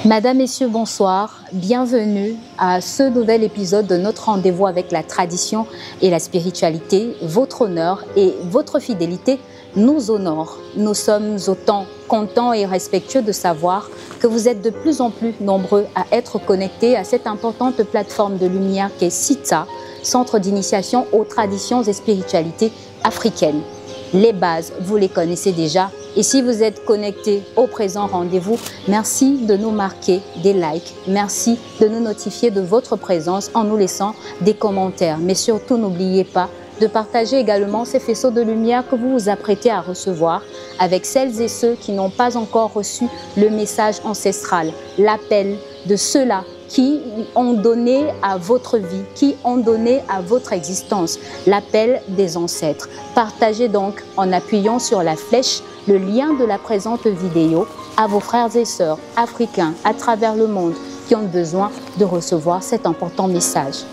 Madame, Messieurs, bonsoir. Bienvenue à ce nouvel épisode de notre rendez-vous avec la tradition et la spiritualité. Votre honneur et votre fidélité nous honorent. Nous sommes autant contents et respectueux de savoir que vous êtes de plus en plus nombreux à être connectés à cette importante plateforme de lumière qu'est CITA, Centre d'initiation aux traditions et spiritualités africaines. Les bases, vous les connaissez déjà. Et si vous êtes connecté au présent rendez-vous, merci de nous marquer des likes. Merci de nous notifier de votre présence en nous laissant des commentaires. Mais surtout, n'oubliez pas de partager également ces faisceaux de lumière que vous vous apprêtez à recevoir avec celles et ceux qui n'ont pas encore reçu le message ancestral, l'appel de ceux-là qui ont donné à votre vie, qui ont donné à votre existence, l'appel des ancêtres. Partagez donc en appuyant sur la flèche le lien de la présente vidéo à vos frères et sœurs africains à travers le monde qui ont besoin de recevoir cet important message.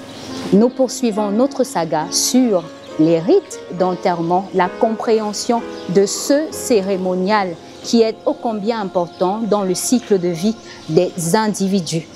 Nous poursuivons notre saga sur les rites d'enterrement, la compréhension de ce cérémonial qui est ô combien important dans le cycle de vie des individus.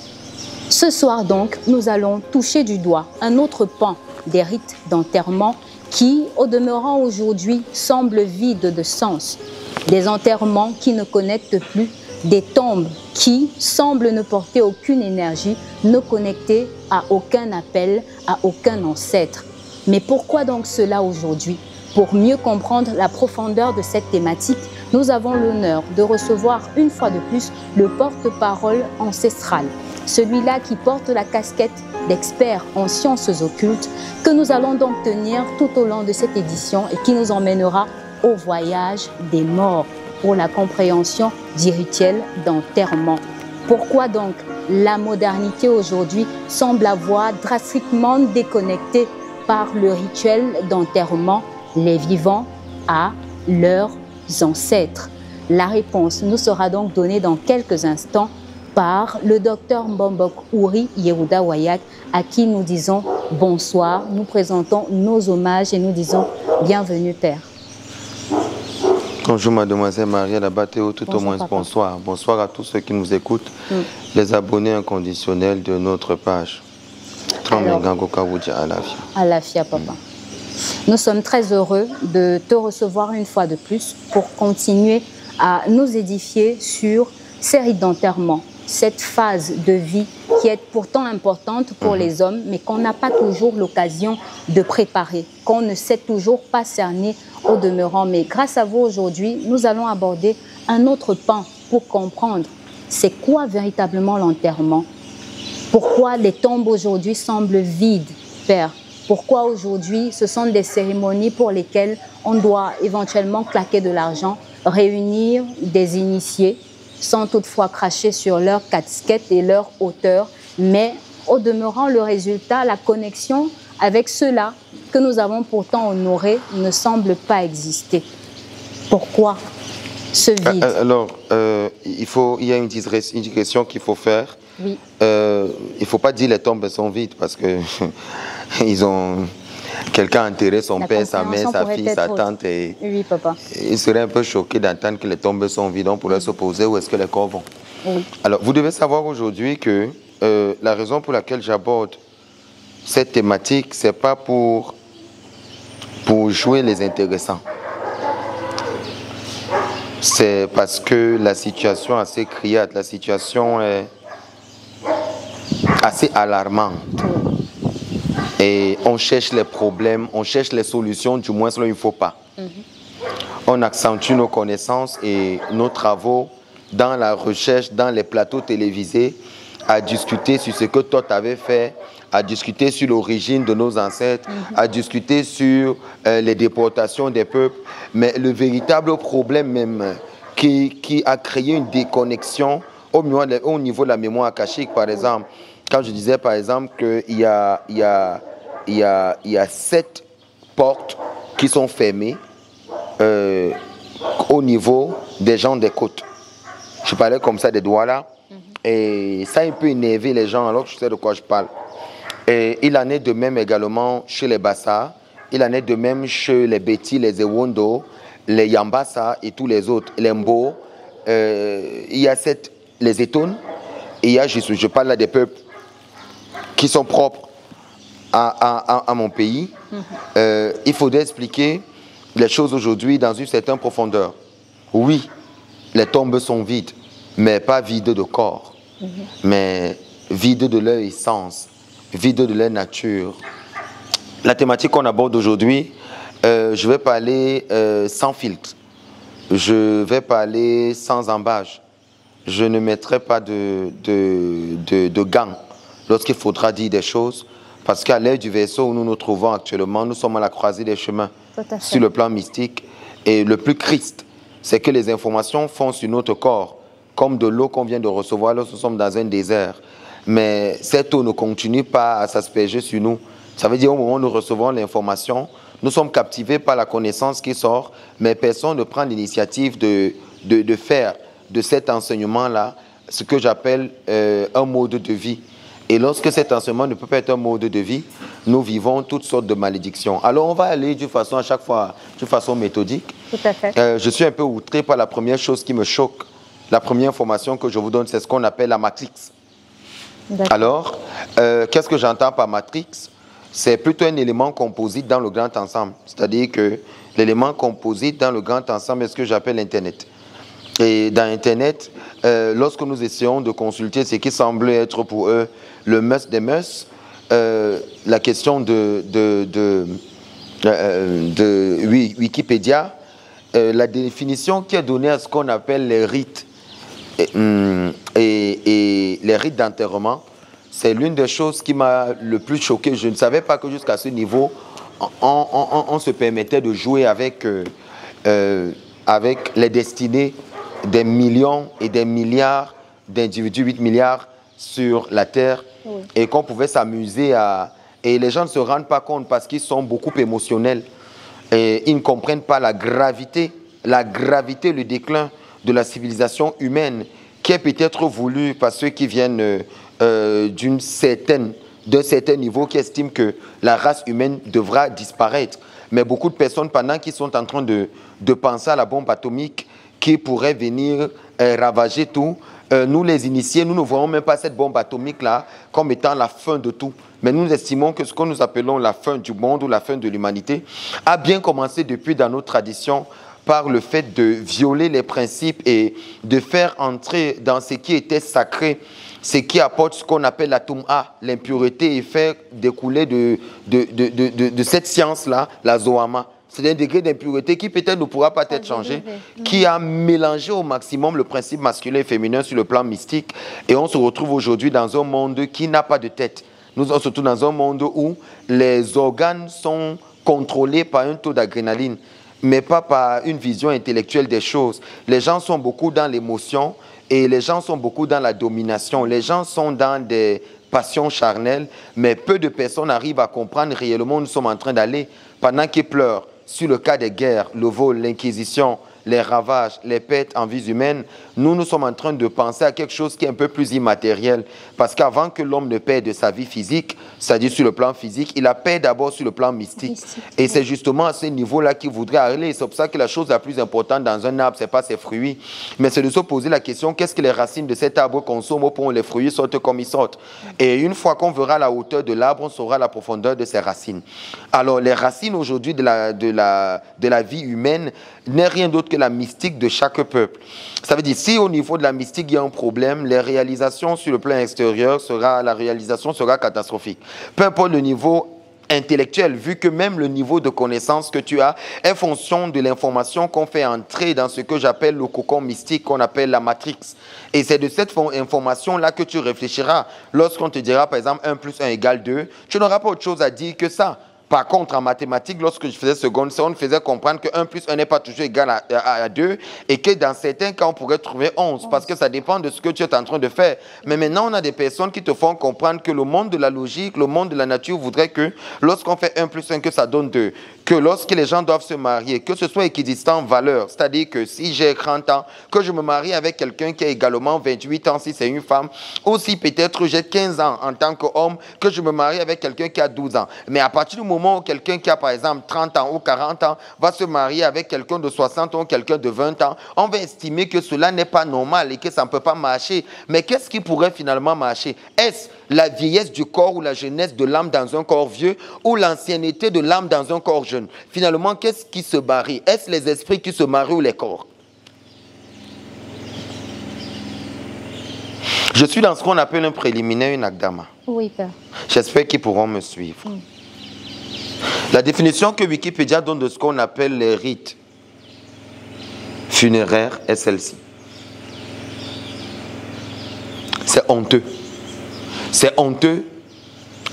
Ce soir donc, nous allons toucher du doigt un autre pan des rites d'enterrement qui, au demeurant aujourd'hui, semble vide de sens. Des enterrements qui ne connectent plus, des tombes qui semblent ne porter aucune énergie, ne connecter à aucun appel, à aucun ancêtre. Mais pourquoi donc cela aujourd'hui? Pour mieux comprendre la profondeur de cette thématique, nous avons l'honneur de recevoir une fois de plus le porte-parole ancestral, celui-là qui porte la casquette d'expert en sciences occultes, que nous allons donc tenir tout au long de cette édition et qui nous emmènera au voyage des morts pour la compréhension du rituel d'enterrement. Pourquoi donc la modernité aujourd'hui semble avoir drastiquement déconnecté par le rituel d'enterrement les vivants à leurs ancêtres? La réponse nous sera donc donnée dans quelques instants par le docteur Mbombok Ouri Yehuda Wayak, à qui nous disons bonsoir, nous présentons nos hommages et nous disons bienvenue Père. Bonjour mademoiselle Maria Labatéo, tout au moins bonsoir. Bonsoir à tous ceux qui nous écoutent, les abonnés inconditionnels de notre page. Alafia papa. Nous sommes très heureux de te recevoir une fois de plus pour continuer à nous édifier sur ces rites d'enterrement, cette phase de vie qui est pourtant importante pour les hommes, mais qu'on n'a pas toujours l'occasion de préparer, qu'on ne sait toujours pas cerner au demeurant. Mais grâce à vous aujourd'hui, nous allons aborder un autre pan pour comprendre c'est quoi véritablement l'enterrement. Pourquoi les tombes aujourd'hui semblent vides, Père? Pourquoi aujourd'hui ce sont des cérémonies pour lesquelles on doit éventuellement claquer de l'argent, réunir des initiés, sans toutefois cracher sur leur casquette et leur hauteur, mais au demeurant le résultat, la connexion avec ceux-là que nous avons pourtant honorés ne semble pas exister. Pourquoi ce vide? Alors, il y a une digression qu'il faut faire. Oui. Il ne faut pas dire les tombes sont vides parce que ils ont quelqu'un a enterré son père, sa mère, sa fille, sa tante. Et oui, papa. Il serait un peu choqué d'entendre que les tombes sont vides. On pourrait se poser où est-ce que les corps vont. Oui. Alors, vous devez savoir aujourd'hui que la raison pour laquelle j'aborde cette thématique, ce n'est pas pour jouer les intéressants. C'est parce que la situation est assez criante, la situation est assez alarmante. Et on cherche les problèmes, on cherche les solutions, du moins, il ne faut pas. On accentue nos connaissances et nos travaux dans la recherche, dans les plateaux télévisés, à discuter sur ce que toi t'avais fait, à discuter sur l'origine de nos ancêtres, à discuter sur les déportations des peuples. Mais le véritable problème même qui a créé une déconnexion au niveau de la mémoire akashique, par exemple, quand je disais par exemple qu'il y a 7 portes qui sont fermées au niveau des gens des côtes. Je parlais comme ça des doigts là. Et ça a un peu énervé les gens alors que je sais de quoi je parle. Et il en est de même également chez les Bassa, il en est de même chez les Beti, les Ewondo, les Yambassa et tous les autres, les Mbo. Il y a les Etones, Et je parle là des peuples qui sont propres à mon pays. Il faudrait expliquer les choses aujourd'hui dans une certaine profondeur. Oui, les tombes sont vides, mais pas vides de corps, mais vides de leur essence, vides de leur nature. La thématique qu'on aborde aujourd'hui, je vais parler sans filtre. Je vais parler sans embâche. Je ne mettrai pas de gants lorsqu'il faudra dire des choses, parce qu'à l'ère du vaisseau où nous nous trouvons actuellement, nous sommes à la croisée des chemins sur le plan mystique. Et le plus Christ, c'est que les informations font sur notre corps, comme de l'eau qu'on vient de recevoir lorsque nous sommes dans un désert. Mais cette eau ne continue pas à s'asperger sur nous. Ça veut dire au moment où nous recevons l'information, nous sommes captivés par la connaissance qui sort, mais personne ne prend l'initiative de faire de cet enseignement-là ce que j'appelle un mode de vie. Et lorsque cet enseignement ne peut pas être un mode de vie, nous vivons toutes sortes de malédictions. Alors on va aller d'une façon à chaque fois, d'une façon méthodique. Tout à fait. Je suis un peu outré par la première chose qui me choque. La première information que je vous donne, c'est ce qu'on appelle la matrix. Alors, qu'est-ce que j'entends par matrix? C'est plutôt un élément composite dans le grand ensemble. C'est-à-dire que l'élément composite dans le grand ensemble est ce que j'appelle Internet. Et dans Internet, lorsque nous essayons de consulter ce qui semble être pour eux le must des must, la question de Wikipédia, la définition qui est donnée à ce qu'on appelle les rites et les rites d'enterrement, c'est l'une des choses qui m'a le plus choqué. Je ne savais pas que jusqu'à ce niveau, on se permettait de jouer avec les destinées des millions et des milliards d'individus, 8 milliards sur la Terre, et qu'on pouvait s'amuser à... Et les gens ne se rendent pas compte parce qu'ils sont beaucoup émotionnels. Et ils ne comprennent pas la gravité, le déclin de la civilisation humaine qui est peut-être voulu par ceux qui viennent d'un certain niveau, qui estiment que la race humaine devra disparaître. Mais beaucoup de personnes, pendant qu'ils sont en train de penser à la bombe atomique qui pourrait venir ravager tout, nous les initiés, nous ne voyons même pas cette bombe atomique-là comme étant la fin de tout. Mais nous estimons que ce que nous appelons la fin du monde ou la fin de l'humanité a bien commencé depuis dans nos traditions par le fait de violer les principes et de faire entrer dans ce qui était sacré, ce qui apporte ce qu'on appelle la Tum'a, l'impureté, et faire découler de cette science-là, la Zohama. C'est un degré d'impureté qui peut-être ne pourra pas être changé, qui a mélangé au maximum le principe masculin et féminin sur le plan mystique. Et on se retrouve aujourd'hui dans un monde qui n'a pas de tête. Nous sommes surtout dans un monde où les organes sont contrôlés par un taux d'adrénaline, mais pas par une vision intellectuelle des choses. Les gens sont beaucoup dans l'émotion et les gens sont beaucoup dans la domination. Les gens sont dans des passions charnelles, mais peu de personnes arrivent à comprendre réellement où nous sommes en train d'aller pendant qu'ils pleurent sur le cas des guerres, le vol, l'inquisition, les ravages, les pertes en vies humaines. Nous sommes en train de penser à quelque chose qui est un peu plus immatériel. Parce qu'avant que l'homme ne perde sa vie physique, c'est-à-dire sur le plan physique, il a payé d'abord sur le plan mystique. Et c'est justement à ce niveau-là qu'il voudrait aller. C'est pour ça que la chose la plus importante dans un arbre, ce n'est pas ses fruits, mais c'est de se poser la question, qu'est-ce que les racines de cet arbre consomment pour que les fruits sortent comme ils sortent? Et une fois qu'on verra la hauteur de l'arbre, on saura la profondeur de ses racines. Alors, les racines aujourd'hui de la vie humaine n'est rien d'autre que la mystique de chaque peuple. Ça veut dire, si au niveau de la mystique, il y a un problème, les réalisations sur le plan extérieur, la réalisation sera catastrophique. Peu importe le niveau intellectuel, vu que même le niveau de connaissance que tu as est fonction de l'information qu'on fait entrer dans ce que j'appelle le cocon mystique, qu'on appelle la matrix. Et c'est de cette information-là que tu réfléchiras. Lorsqu'on te dira, par exemple, 1 plus 1 égale 2, tu n'auras pas autre chose à dire que ça. Par contre, en mathématiques, lorsque je faisais seconde, on faisait comprendre que 1 plus 1 n'est pas toujours égal à 2 et que dans certains cas, on pourrait trouver 11 parce que ça dépend de ce que tu es en train de faire. Mais maintenant, on a des personnes qui te font comprendre que le monde de la logique, le monde de la nature voudrait que lorsqu'on fait 1 plus 1, que ça donne 2. que lorsque les gens doivent se marier, que ce soit équidistant en valeur, c'est-à-dire que si j'ai 30 ans, que je me marie avec quelqu'un qui a également 28 ans si c'est une femme, ou si peut-être j'ai 15 ans en tant qu'homme, que je me marie avec quelqu'un qui a 12 ans. Mais à partir du moment où quelqu'un qui a par exemple 30 ans ou 40 ans va se marier avec quelqu'un de 60 ans ou quelqu'un de 20 ans, on va estimer que cela n'est pas normal et que ça ne peut pas marcher. Mais qu'est-ce qui pourrait finalement marcher? Est-ce la vieillesse du corps ou la jeunesse de l'âme dans un corps vieux ou l'ancienneté de l'âme dans un corps jeune? Finalement, qu'est-ce qui se marie? Est-ce les esprits qui se marient ou les corps? Je suis dans ce qu'on appelle un préliminaire, une agdama. Oui, Père. J'espère qu'ils pourront me suivre. La définition que Wikipédia donne de ce qu'on appelle les rites funéraires est celle-ci. C'est honteux. C'est honteux.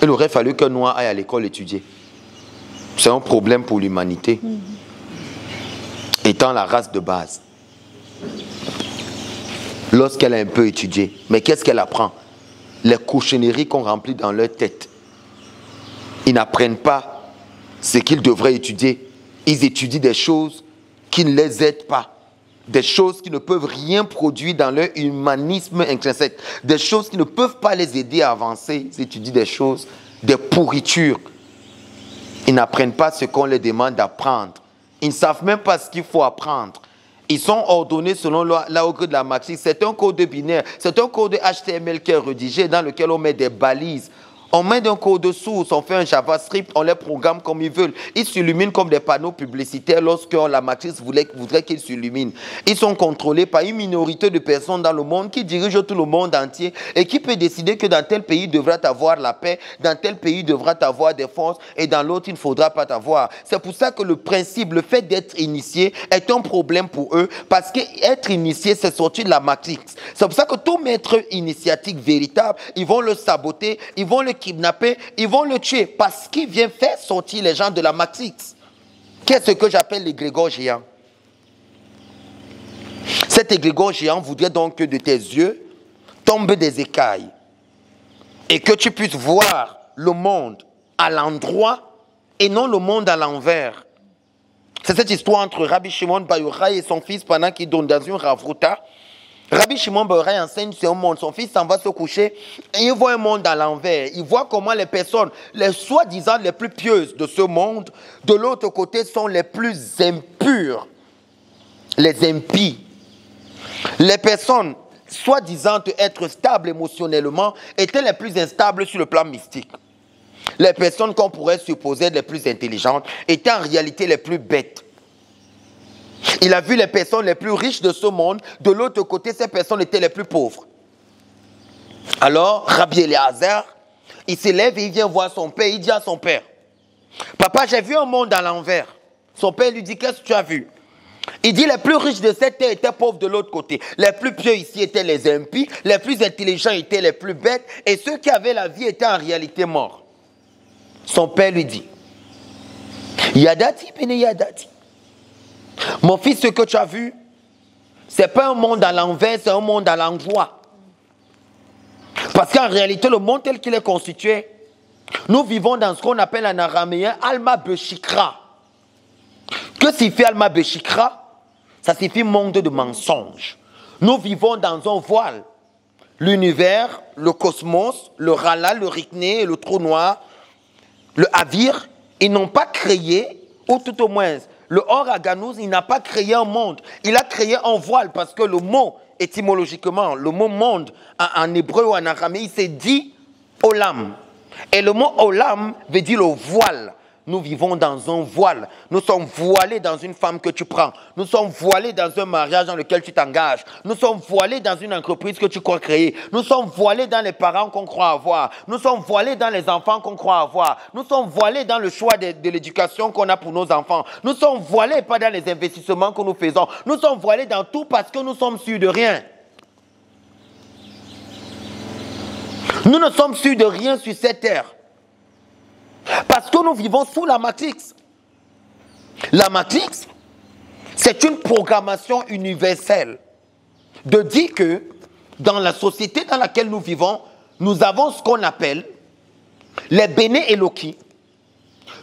Il aurait fallu qu'un noir aille à l'école étudier. C'est un problème pour l'humanité. Étant la race de base. Lorsqu'elle a un peu étudié. Mais qu'est-ce qu'elle apprend? Les cochonneries qu'on remplit dans leur tête. Ils n'apprennent pas ce qu'ils devraient étudier. Ils étudient des choses qui ne les aident pas. Des choses qui ne peuvent rien produire dans leur humanisme intrinsèque. Des choses qui ne peuvent pas les aider à avancer. Ils étudient des choses, des pourritures. Ils n'apprennent pas ce qu'on les demande d'apprendre. Ils ne savent même pas ce qu'il faut apprendre. Ils sont ordonnés selon l'algorithme de la matrice. C'est un code binaire. C'est un code HTML qui est rédigé dans lequel on met des balises. On met un code source, on fait un JavaScript, on les programme comme ils veulent. Ils s'illuminent comme des panneaux publicitaires lorsque la matrice voudrait qu'ils s'illuminent. Ils sont contrôlés par une minorité de personnes dans le monde qui dirigent tout le monde entier et qui peut décider que dans tel pays devra avoir la paix, dans tel pays devra avoir des forces et dans l'autre il ne faudra pas t'avoir. C'est pour ça que le principe, le fait d'être initié est un problème pour eux parce qu'être initié c'est sortir de la matrice. C'est pour ça que tout maître initiatique véritable, ils vont le saboter, ils vont le kidnapper, ils vont le tuer parce qu'il vient faire sortir les gens de la matrix. Qu'est-ce que j'appelle l'égrégore géant? Cet égrégore géant voudrait donc que de tes yeux tombent des écailles et que tu puisses voir le monde à l'endroit et non le monde à l'envers. C'est cette histoire entre Rabbi Shimon Bar Yochai et son fils pendant qu'il donne dans une ravruta. Rabbi Shimon Bar Yochai enseigne sur un monde. Son fils s'en va se coucher et il voit un monde à l'envers. Il voit comment les personnes, les soi-disant les plus pieuses de ce monde, de l'autre côté sont les plus impures, les impies. Les personnes soi-disant être stables émotionnellement étaient les plus instables sur le plan mystique. Les personnes qu'on pourrait supposer les plus intelligentes étaient en réalité les plus bêtes. Il a vu les personnes les plus riches de ce monde. De l'autre côté, ces personnes étaient les plus pauvres. Alors, Rabbi Eliezer, il s'élève et il vient voir son père. Il dit à son père, « Papa, j'ai vu un monde à l'envers. » Son père lui dit, « Qu'est-ce que tu as vu ?» Il dit, « Les plus riches de cette terre étaient pauvres de l'autre côté. Les plus pieux ici étaient les impies. Les plus intelligents étaient les plus bêtes. Et ceux qui avaient la vie étaient en réalité morts. » Son père lui dit, « Yadati, pene yadati. Mon fils, ce que tu as vu, ce n'est pas un monde à l'envers, c'est un monde à l'endroit. Parce qu'en réalité, le monde tel qu'il est constitué, nous vivons dans ce qu'on appelle en araméen Alma Beshikra. Que signifie Alma Beshikra? Ça signifie monde de mensonges. Nous vivons dans un voile. L'univers, le cosmos, le Rala, le Rikné, le trou noir, le Avir, ils n'ont pas créé, ou tout au moins, le Or-Aganouz, il n'a pas créé un monde. Il a créé un voile parce que le mot, étymologiquement, le mot monde, en hébreu ou en araméen, il s'est dit Olam. Et le mot Olam veut dire le voile. Nous vivons dans un voile. Nous sommes voilés dans une femme que tu prends. Nous sommes voilés dans un mariage dans lequel tu t'engages. Nous sommes voilés dans une entreprise que tu crois créer. Nous sommes voilés dans les parents qu'on croit avoir. Nous sommes voilés dans les enfants qu'on croit avoir. Nous sommes voilés dans le choix de l'éducation qu'on a pour nos enfants. Nous sommes voilés pas dans les investissements que nous faisons. Nous sommes voilés dans tout parce que nous sommes sûrs de rien. Nous ne sommes sûrs de rien sur cette terre. Parce que nous vivons sous la matrix. La matrix, c'est une programmation universelle de dire que dans la société dans laquelle nous vivons, nous avons ce qu'on appelle les Béné Eloki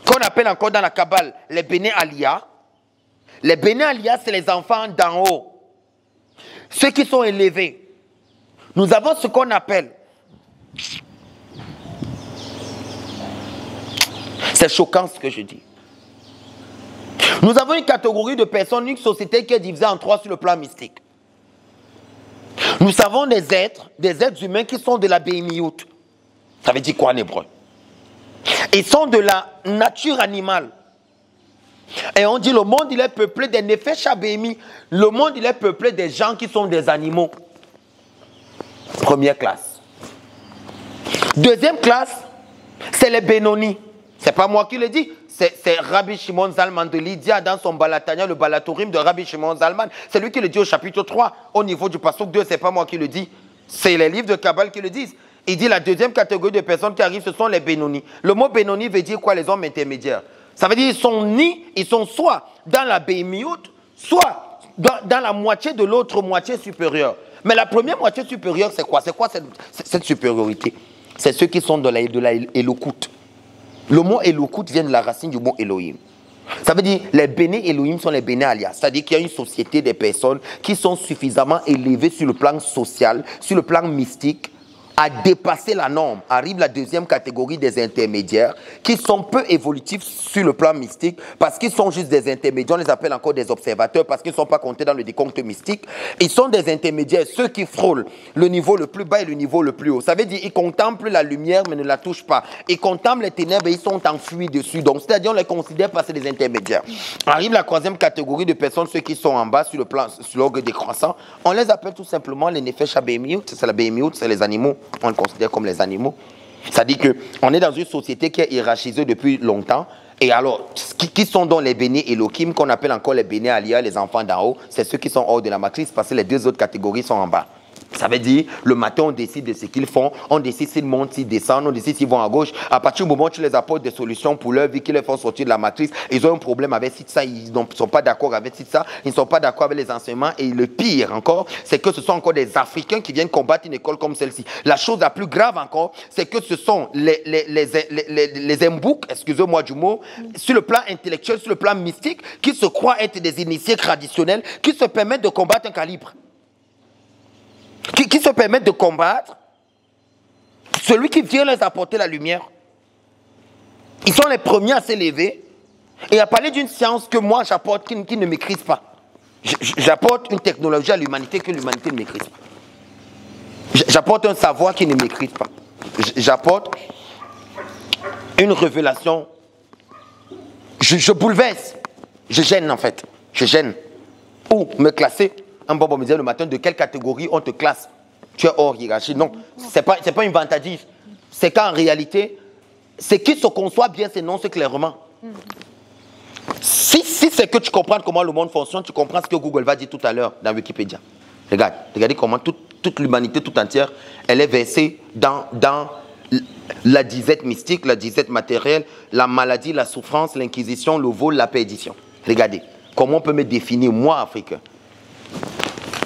qu'on appelle encore dans la Kabbale les Béné Alia. Les Béné Alia, c'est les enfants d'en haut. Ceux qui sont élevés. Nous avons ce qu'on appelle... C'est choquant ce que je dis. Nous avons une catégorie de personnes, une société qui est divisée en trois sur le plan mystique. Nous savons des êtres humains qui sont de la Béhémiout. Ça veut dire quoi en hébreu? Ils sont de la nature animale. Et on dit le monde il est peuplé des Nefesh Béhémi. Le monde il est peuplé des gens qui sont des animaux. Première classe. Deuxième classe, c'est les Benoni. C'est pas moi qui le dis. C'est Rabbi Shimon Zalman de Lydia dans son Balatania, le Balatorim de Rabbi Shimon Zalman. C'est lui qui le dit au chapitre 3, au niveau du Passouk 2, c'est pas moi qui le dis. C'est les livres de Kabbale qui le disent. Il dit la deuxième catégorie de personnes qui arrivent, ce sont les Benoni. Le mot Benoni veut dire quoi? Les hommes intermédiaires. Ça veut dire ils sont soit dans la Béhémiout, soit dans la moitié de l'autre moitié supérieure. Mais la première moitié supérieure, c'est quoi? C'est quoi cette supériorité? C'est ceux qui sont de la Elokout. Le mot Elokout vient de la racine du mot Elohim. Ça veut dire les Béné Elohim sont les Béné Alias. C'est-à-dire qu'il y a une société des personnes qui sont suffisamment élevées sur le plan social, sur le plan mystique, à dépasser la norme. Arrive la deuxième catégorie des intermédiaires qui sont peu évolutifs sur le plan mystique parce qu'ils sont juste des intermédiaires. On les appelle encore des observateurs parce qu'ils ne sont pas comptés dans le décompte mystique. Ils sont des intermédiaires, ceux qui frôlent le niveau le plus bas et le niveau le plus haut. Ça veut dire qu'ils contemplent la lumière mais ne la touchent pas. Ils contemplent les ténèbres et ils sont enfuis dessus. Donc, c'est-à-dire on les considère parce que c'est des intermédiaires. Arrive la troisième catégorie de personnes, ceux qui sont en bas sur le plan, sur l'orgue décroissant. On les appelle tout simplement les Nefesh Béhémiout. C'est la Béhémiout, c'est les animaux. On les considère comme les animaux. Ça dit qu'on est dans une société qui est hiérarchisée depuis longtemps. Et alors, qui sont donc les Béné Elohim, qu'on appelle encore les Béné Alia, les enfants d'en haut, c'est ceux qui sont hors de la matrice parce que les deux autres catégories sont en bas. Ça veut dire, le matin, on décide de ce qu'ils font, on décide s'ils montent, s'ils descendent, on décide s'ils vont à gauche. À partir du moment où tu les apportes des solutions pour leur vie, qui les font sortir de la matrice, ils ont un problème avec ça, ils ne sont pas d'accord avec ça, ils ne sont pas d'accord avec les enseignements. Et le pire encore, c'est que ce sont encore des Africains qui viennent combattre une école comme celle-ci. La chose la plus grave encore, c'est que ce sont les Mbouks, excusez-moi du mot, sur le plan intellectuel, sur le plan mystique, qui se croient être des initiés traditionnels, qui se permettent de combattre un calibre. Qui se permettent de combattre celui qui vient leur apporter la lumière. Ils sont les premiers à s'élever et à parler d'une science que moi j'apporte qui ne maîtrise pas. J'apporte une technologie à l'humanité que l'humanité ne maîtrise pas. J'apporte un savoir qui ne maîtrise pas. J'apporte une révélation. Je bouleverse. Je gêne en fait. Je gêne. Ou me classer. Un bon me dire le matin de quelle catégorie on te classe. Tu es hors hiérarchie. Non, ce n'est pas une vantagiste. C'est qu'en réalité, c'est qui se conçoit bien s'énonce clairement. Si c'est que tu comprends comment le monde fonctionne, tu comprends ce que Google va dire tout à l'heure dans Wikipédia. Regardez comment toute l'humanité tout entière, elle est versée dans la disette mystique, la disette matérielle, la maladie, la souffrance, l'inquisition, le vol, la perdition. Regardez, comment on peut me définir, moi, Africain?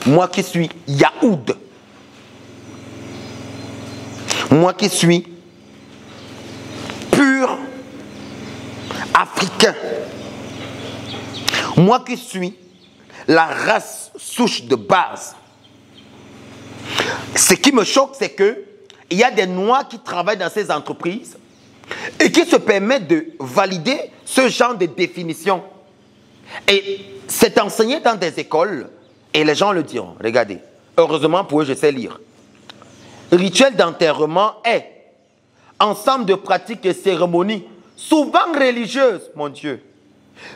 Moi qui suis Yaoud. Moi qui suis pur africain. Moi qui suis la race souche de base. Ce qui me choque, c'est que il y a des Noirs qui travaillent dans ces entreprises et qui se permettent de valider ce genre de définition. Et c'est enseigné dans des écoles. Et les gens le diront. Regardez. Heureusement pour eux, je sais lire. Rituel d'enterrement est ensemble de pratiques et cérémonies, souvent religieuses, mon Dieu,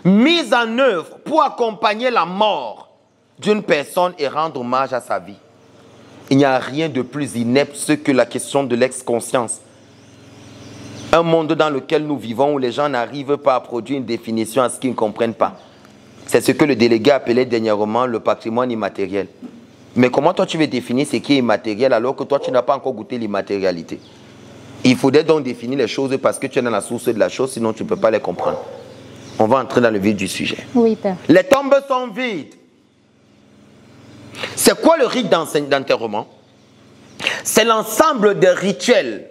mises en œuvre pour accompagner la mort d'une personne et rendre hommage à sa vie. Il n'y a rien de plus inepte que la question de l'ex-conscience. Un monde dans lequel nous vivons où les gens n'arrivent pas à produire une définition à ce qu'ils ne comprennent pas. C'est ce que le délégué appelait dernièrement le patrimoine immatériel. Mais comment toi tu veux définir ce qui est immatériel alors que toi tu n'as pas encore goûté l'immatérialité? Il faudrait donc définir les choses parce que tu es dans la source de la chose, sinon tu ne peux pas les comprendre. On va entrer dans le vif du sujet. Oui, Père. Les tombes sont vides. C'est quoi le rite d'enterrement? C'est l'ensemble des rituels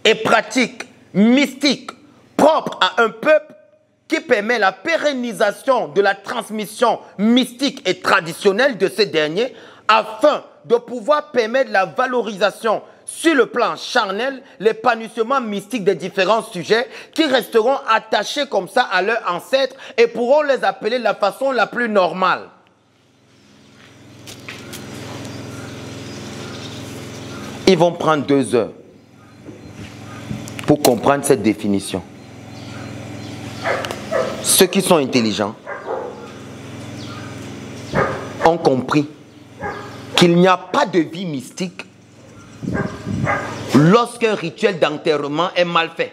et pratiques mystiques propre à un peuple qui permet la pérennisation de la transmission mystique et traditionnelle de ces derniers afin de pouvoir permettre la valorisation sur le plan charnel, l'épanouissement mystique des différents sujets qui resteront attachés comme ça à leurs ancêtres et pourront les appeler de la façon la plus normale. Ils vont prendre 2 heures pour comprendre cette définition. Ceux qui sont intelligents ont compris qu'il n'y a pas de vie mystique lorsqu'un rituel d'enterrement est mal fait.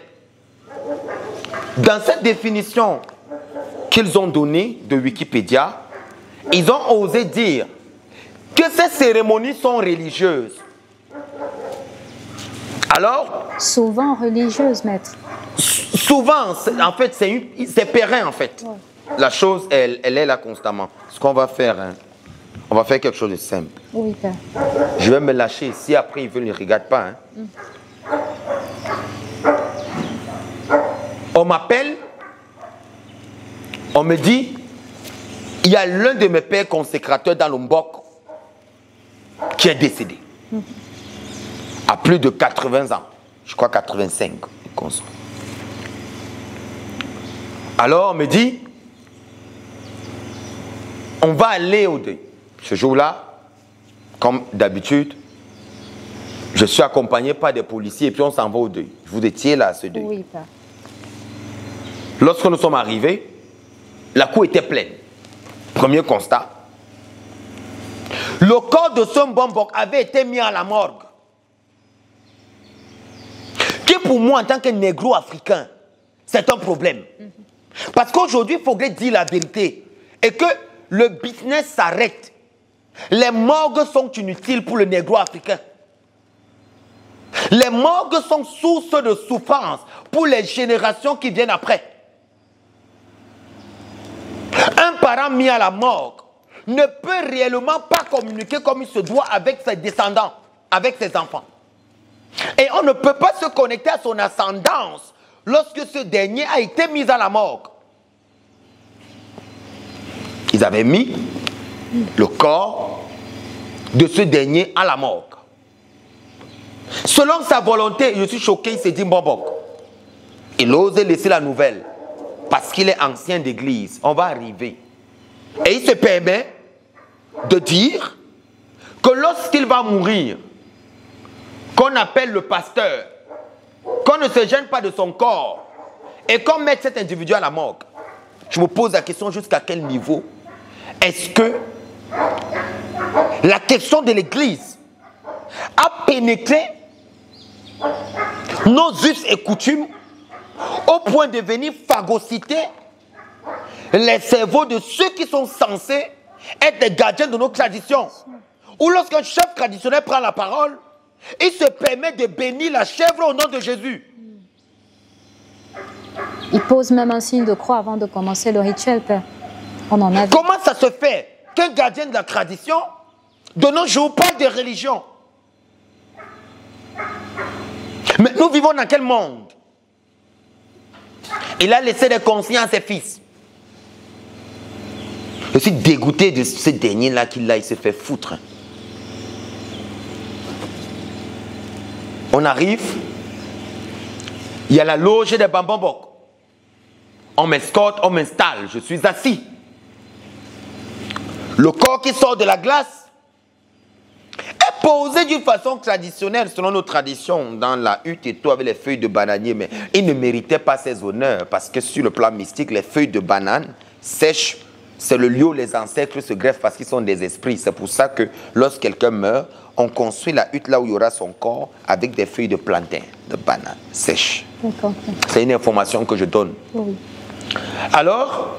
Dans cette définition qu'ils ont donnée de Wikipédia, ils ont osé dire que ces cérémonies sont religieuses. Alors, souvent religieuses, maître. Souvent, en fait, c'est périn, en fait. Ouais. La chose, elle est là constamment. Ce qu'on va faire, hein, on va faire quelque chose de simple. Oui, père. Je vais me lâcher. Si après, ils ne me regardent pas. Hein. On m'appelle, on me dit, il y a l'un de mes pères consécrateurs dans l'Ombok qui est décédé. À plus de 80 ans. Je crois 85. Alors on me dit, on va aller au deuil. Ce jour-là, comme d'habitude, je suis accompagné par des policiers et puis on s'en va au deuil. Vous étiez là à ce deuil. Oui, père. Lorsque nous sommes arrivés, la cour était pleine. Premier constat. Le corps de ce Mbombok avait été mis à la morgue. Qui pour moi, en tant que négro africain, c'est un problème. Parce qu'aujourd'hui, il faudrait dire la vérité. Et que le business s'arrête. Les morgues sont inutiles pour le négro africain. Les morgues sont source de souffrance pour les générations qui viennent après. Un parent mis à la morgue ne peut réellement pas communiquer comme il se doit avec ses descendants, avec ses enfants. Et on ne peut pas se connecter à son ascendance lorsque ce dernier a été mis à la morgue. Ils avaient mis le corps de ce dernier à la morgue. Selon sa volonté, je suis choqué, il s'est dit Mbobok. Il ose laisser la nouvelle parce qu'il est ancien d'église. On va arriver. Et il se permet de dire que lorsqu'il va mourir, qu'on appelle le pasteur, qu'on ne se gêne pas de son corps et qu'on mette cet individu à la morgue. Je me pose la question jusqu'à quel niveau est-ce que la question de l'église a pénétré nos us et coutumes au point de venir phagocyter les cerveaux de ceux qui sont censés être des gardiens de nos traditions. Ou lorsqu'un chef traditionnel prend la parole, il se permet de bénir la chèvre au nom de Jésus. Il pose même un signe de croix avant de commencer le rituel, père. On en a vu. Comment ça se fait qu'un gardien de la tradition, de nos jours, parle de religion? Mais nous vivons dans quel monde? Il a laissé des consignes à ses fils. Je suis dégoûté de ce dernier-là il se fait foutre. On arrive, il y a la loge des Bambambok. On m'escorte, on m'installe, je suis assis. Le corps qui sort de la glace est posé d'une façon traditionnelle, selon nos traditions, dans la hutte et tout, avec les feuilles de bananier. Mais il ne méritait pas ses honneurs, parce que sur le plan mystique, les feuilles de banane sèches, c'est le lieu où les ancêtres se greffent parce qu'ils sont des esprits. C'est pour ça que lorsque quelqu'un meurt, on construit la hutte là où il y aura son corps avec des feuilles de plantain, de banane sèches. C'est une information que je donne. Oui. Alors,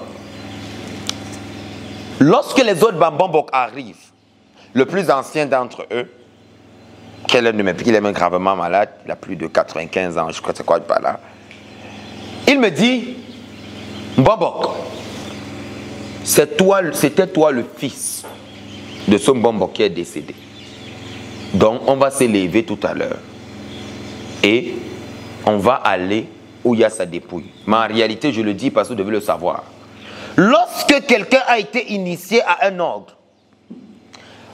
lorsque les autres Bambambok arrivent, le plus ancien d'entre eux, qui est l'un de mes petits, il est même gravement malade, il a plus de 95 ans, je crois que c'est quoi par là, il me dit, Mbambok, c'était toi le fils de ce Mbambok qui est décédé. Donc, on va s'élever tout à l'heure et on va aller où il y a sa dépouille. Mais en réalité, je le dis parce que vous devez le savoir. Lorsque quelqu'un a été initié à un ordre,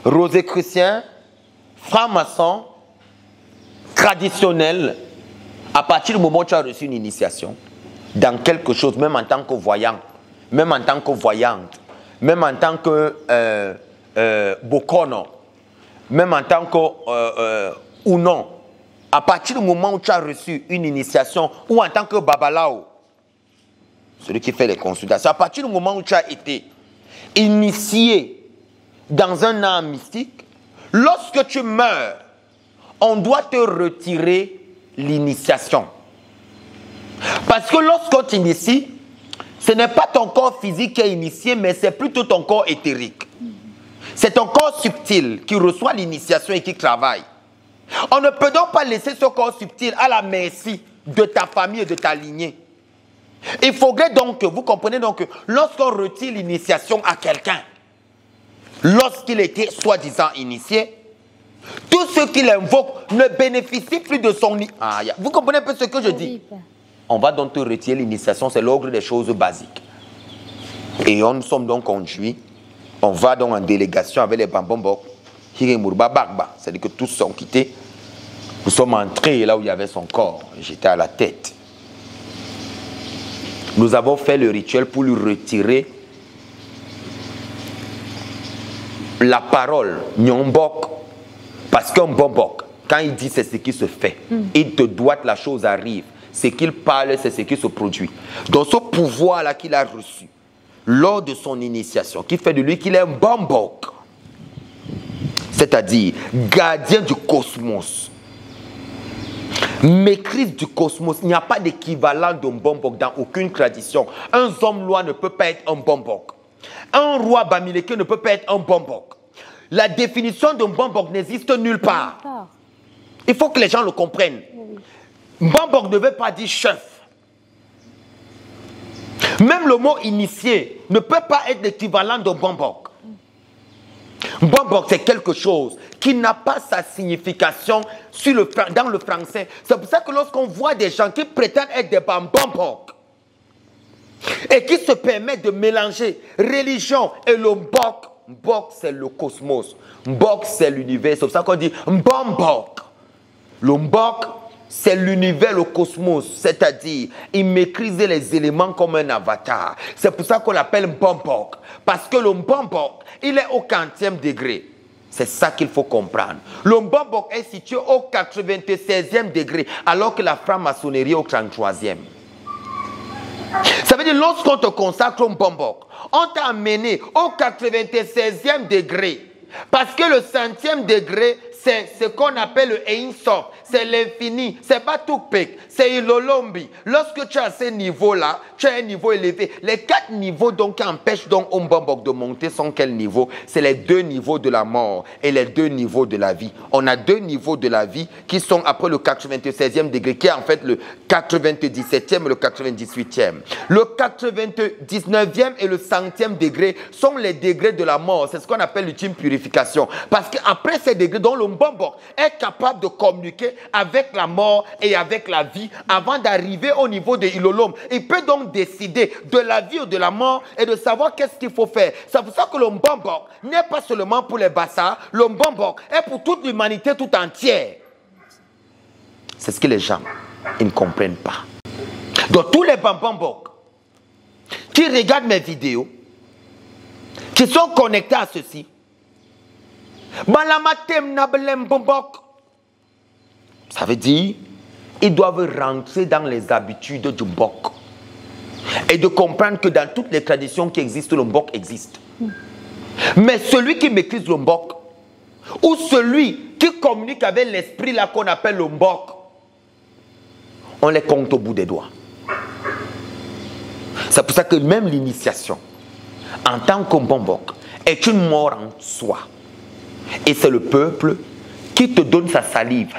rosicrucien, franc-maçon, traditionnel, à partir du moment où tu as reçu une initiation, dans quelque chose, même en tant que voyant, même en tant que voyante, même en tant que bokono, même en tant que ou non, à partir du moment où tu as reçu une initiation, ou en tant que babalao, celui qui fait les consultations, à partir du moment où tu as été initié dans un art mystique, lorsque tu meurs, on doit te retirer l'initiation. Parce que lorsqu'on t'initie, ce n'est pas ton corps physique qui est initié, mais c'est plutôt ton corps éthérique. C'est ton corps subtil qui reçoit l'initiation et qui travaille. On ne peut donc pas laisser ce corps subtil à la merci de ta famille et de ta lignée. Il faudrait donc que, vous comprenez donc que lorsqu'on retire l'initiation à quelqu'un, lorsqu'il était soi-disant initié, tous ceux qui l'invoquent ne bénéficient plus de son... Vous comprenez un peu ce que je dis? On va donc te retirer l'initiation, c'est l'ordre des choses basiques. Et nous sommes donc conduits, on va donc en délégation avec les Bambombok, c'est-à-dire que tous sont quittés. Nous sommes entrés là où il y avait son corps, j'étais à la tête. Nous avons fait le rituel pour lui retirer la parole, Nyombok, parce qu'un Bombok, quand il dit c'est ce qui se fait, il te doit que la chose arrive. Ce qu'il parle, c'est ce qui se produit. Donc ce pouvoir-là qu'il a reçu lors de son initiation, qui fait de lui qu'il est un Bombok, c'est-à-dire gardien du cosmos, maîtrise du cosmos. Il n'y a pas d'équivalent d'un Bombok dans aucune tradition. Un homme loi ne peut pas être un Bombok. Un roi Bamileke ne peut pas être un Bombok. La définition d'un Bombok n'existe nulle part. Il faut que les gens le comprennent. Bombok ne veut pas dire chef. Même le mot initié ne peut pas être l'équivalent de Bombok. Bombok, c'est quelque chose qui n'a pas sa signification dans le français. C'est pour ça que lorsqu'on voit des gens qui prétendent être des Bombok et qui se permettent de mélanger religion et le Mbok, Mbok c'est le cosmos, Mbok c'est l'univers, c'est pour ça qu'on dit Bombok. Le Mbok, c'est l'univers, le cosmos, c'est-à-dire, il maîtrise les éléments comme un avatar. C'est pour ça qu'on l'appelle Bombok. Parce que le Bombok, il est au 40e degré. C'est ça qu'il faut comprendre. Le Bombok est situé au 96e degré, alors que la franc-maçonnerie est au 33e. Ça veut dire, lorsqu'on te consacre un Bombok, on t'a amené au 96e degré. Parce que le 100e degré, c'est ce qu'on appelle le Ein Sof, c'est l'infini, c'est Batukpek, c'est Ilolombi. Lorsque tu as ce niveau-là, tu as un niveau élevé. Les 4 niveaux donc, qui empêchent donc Bombok de monter sont quel niveau? C'est les 2 niveaux de la mort et les 2 niveaux de la vie. On a 2 niveaux de la vie qui sont après le 96e degré, qui est en fait le 97e et le 98e. Le 99e et le 100e degré sont les degrés de la mort. C'est ce qu'on appelle l'ultime purification. Parce qu'après ces degrés, dont le Bombok est capable de communiquer avec la mort et avec la vie avant d'arriver au niveau de Ilolom. Il peut donc décider de la vie ou de la mort et de savoir qu'est-ce qu'il faut faire. C'est pour ça que le Bombok n'est pas seulement pour les Bassa, le Bombok est pour toute l'humanité tout entière. C'est ce que les gens ils ne comprennent pas. Donc tous les Bombok qui regardent mes vidéos, qui sont connectés à ceci, ça veut dire ils doivent rentrer dans les habitudes du Mbok et de comprendre que dans toutes les traditions qui existent, le Mbok existe. Mais celui qui maîtrise le Mbok ou celui qui communique avec l'esprit là qu'on appelle le Mbok, on les compte au bout des doigts. C'est pour ça que même l'initiation en tant que Mbok est une mort en soi. Et c'est le peuple qui te donne sa salive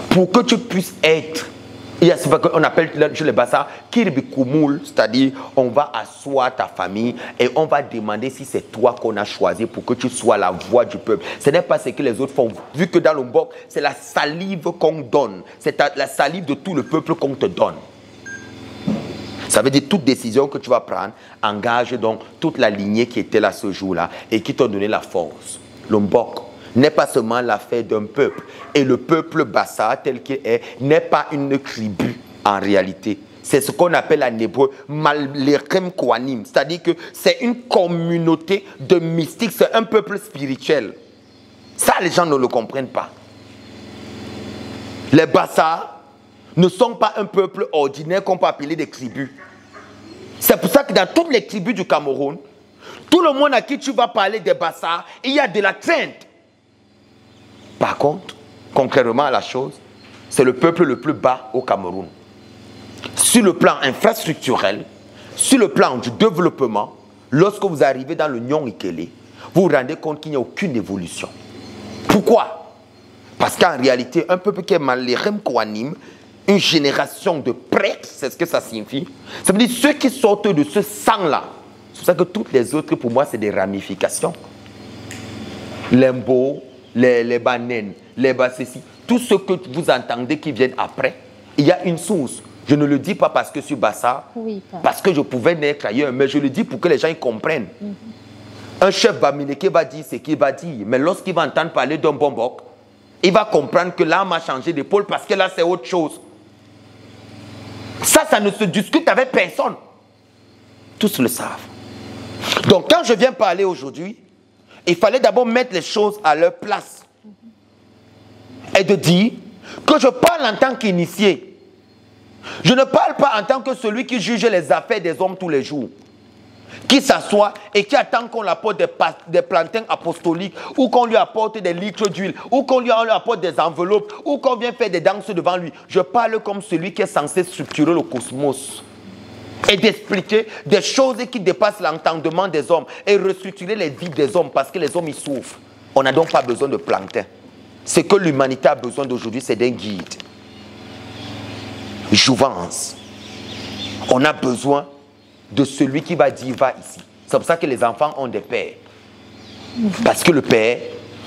pour que tu puisses être Il y a ce qu'on appelle chez les Bassa Kirbi Koumoul, c'est-à-dire on va asseoir ta famille et on va demander si c'est toi qu'on a choisi pour que tu sois la voix du peuple. Ce n'est pas ce que les autres font. Vu que dans le Mbok, c'est la salive qu'on donne. C'est la salive de tout le peuple qu'on te donne. Ça veut dire toute décision que tu vas prendre engage donc toute la lignée qui était là ce jour-là et qui t'a donné la force. Le Mbok n'est pas seulement l'affaire d'un peuple. Et le peuple Bassa, tel qu'il est, n'est pas une tribu en réalité. C'est ce qu'on appelle en hébreu Mallerem Kohanim. C'est-à-dire que c'est une communauté de mystiques, c'est un peuple spirituel. Ça, les gens ne le comprennent pas. Les Bassa ne sont pas un peuple ordinaire qu'on peut appeler des tribus. C'est pour ça que dans toutes les tribus du Cameroun, tout le monde à qui tu vas parler des Bassa, il y a de la crainte. Par contre, concrètement à la chose, c'est le peuple le plus bas au Cameroun. Sur le plan infrastructurel, sur le plan du développement, lorsque vous arrivez dans le Nyon Ikele, vous vous rendez compte qu'il n'y a aucune évolution. Pourquoi? Parce qu'en réalité, un peuple qui est Mallerem Kohanim, une génération de prêtres, c'est ce que ça signifie. Ça veut dire ceux qui sortent de ce sang-là. C'est pour ça que toutes les autres, pour moi, c'est des ramifications. L'Embo, les Banen, les Bassessi, tout ce que vous entendez qui viennent après, il y a une source. Je ne le dis pas parce que je suis Bassa, oui, parce que je pouvais naître ailleurs, mais je le dis pour que les gens y comprennent. Un chef Bamileke va dire ce qu'il va dire, mais lorsqu'il va entendre parler d'un Bombok, il va comprendre que l'âme a changé d'épaule parce que là, c'est autre chose. Ça ne se discute avec personne. Tous le savent. Donc, quand je viens parler aujourd'hui, il fallait d'abord mettre les choses à leur place. Et de dire que je parle en tant qu'initié. Je ne parle pas en tant que celui qui juge les affaires des hommes tous les jours. Qui s'assoit et qui attend qu'on lui apporte des plantains apostoliques, ou qu'on lui apporte des litres d'huile, ou qu'on lui apporte des enveloppes, ou qu'on vient faire des danses devant lui. Je parle comme celui qui est censé structurer le cosmos. Et d'expliquer des choses qui dépassent l'entendement des hommes et restructurer les vies des hommes parce que les hommes y souffrent. On n'a donc pas besoin de plantain. Ce que l'humanité a besoin d'aujourd'hui, c'est d'un guide. Jouvence. On a besoin de celui qui va dire va ici. C'est pour ça que les enfants ont des pères. Parce que le père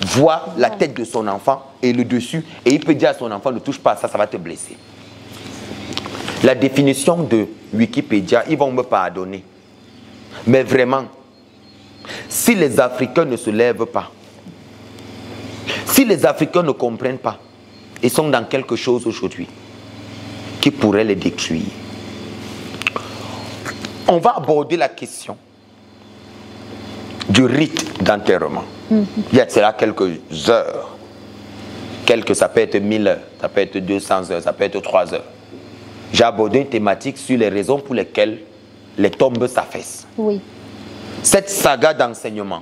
voit la tête de son enfant et le dessus et il peut dire à son enfant ne touche pas à ça, ça va te blesser. La définition de Wikipédia, ils vont me pardonner. Mais vraiment, si les Africains ne se lèvent pas, si les Africains ne comprennent pas, ils sont dans quelque chose aujourd'hui qui pourrait les détruire. On va aborder la question du rite d'enterrement. Il y a de cela quelques heures. Ça peut être 1000 heures, ça peut être 200 heures, ça peut être 3 heures. J'ai abordé une thématique sur les raisons pour lesquelles les tombes s'affaissent. Oui. Cette saga d'enseignement,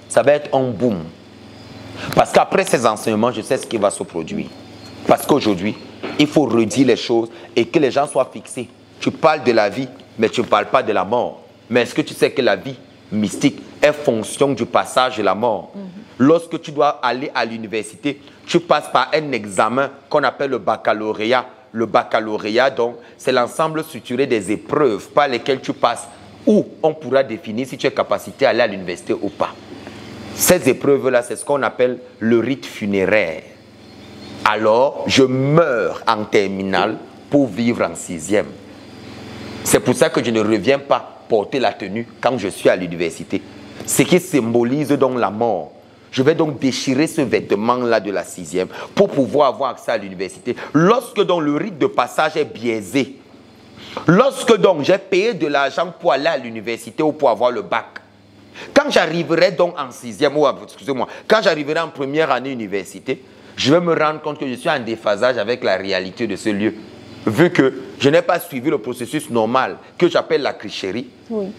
ça va être un boom. Parce qu'après ces enseignements, je sais ce qui va se produire. Parce qu'aujourd'hui, il faut redire les choses et que les gens soient fixés. Tu parles de la vie, mais tu ne parles pas de la mort. Mais est-ce que tu sais que la vie mystique est fonction du passage de la mort? Lorsque tu dois aller à l'université, tu passes par un examen qu'on appelle le baccalauréat. Le baccalauréat, donc, c'est l'ensemble structuré des épreuves par lesquelles tu passes, où on pourra définir si tu es capacité à aller à l'université ou pas. Ces épreuves-là, c'est ce qu'on appelle le rite funéraire. Alors, je meurs en terminale pour vivre en 6e. C'est pour ça que je ne reviens pas porter la tenue quand je suis à l'université. Ce qui symbolise donc la mort. Je vais donc déchirer ce vêtement-là de la 6e pour pouvoir avoir accès à l'université. Lorsque donc le rite de passage est biaisé, lorsque donc j'ai payé de l'argent pour aller à l'université ou pour avoir le bac, quand j'arriverai donc en 6e, ou excusez-moi, quand j'arriverai en première année université, je vais me rendre compte que je suis en déphasage avec la réalité de ce lieu. Vu que je n'ai pas suivi le processus normal que j'appelle la tricherie,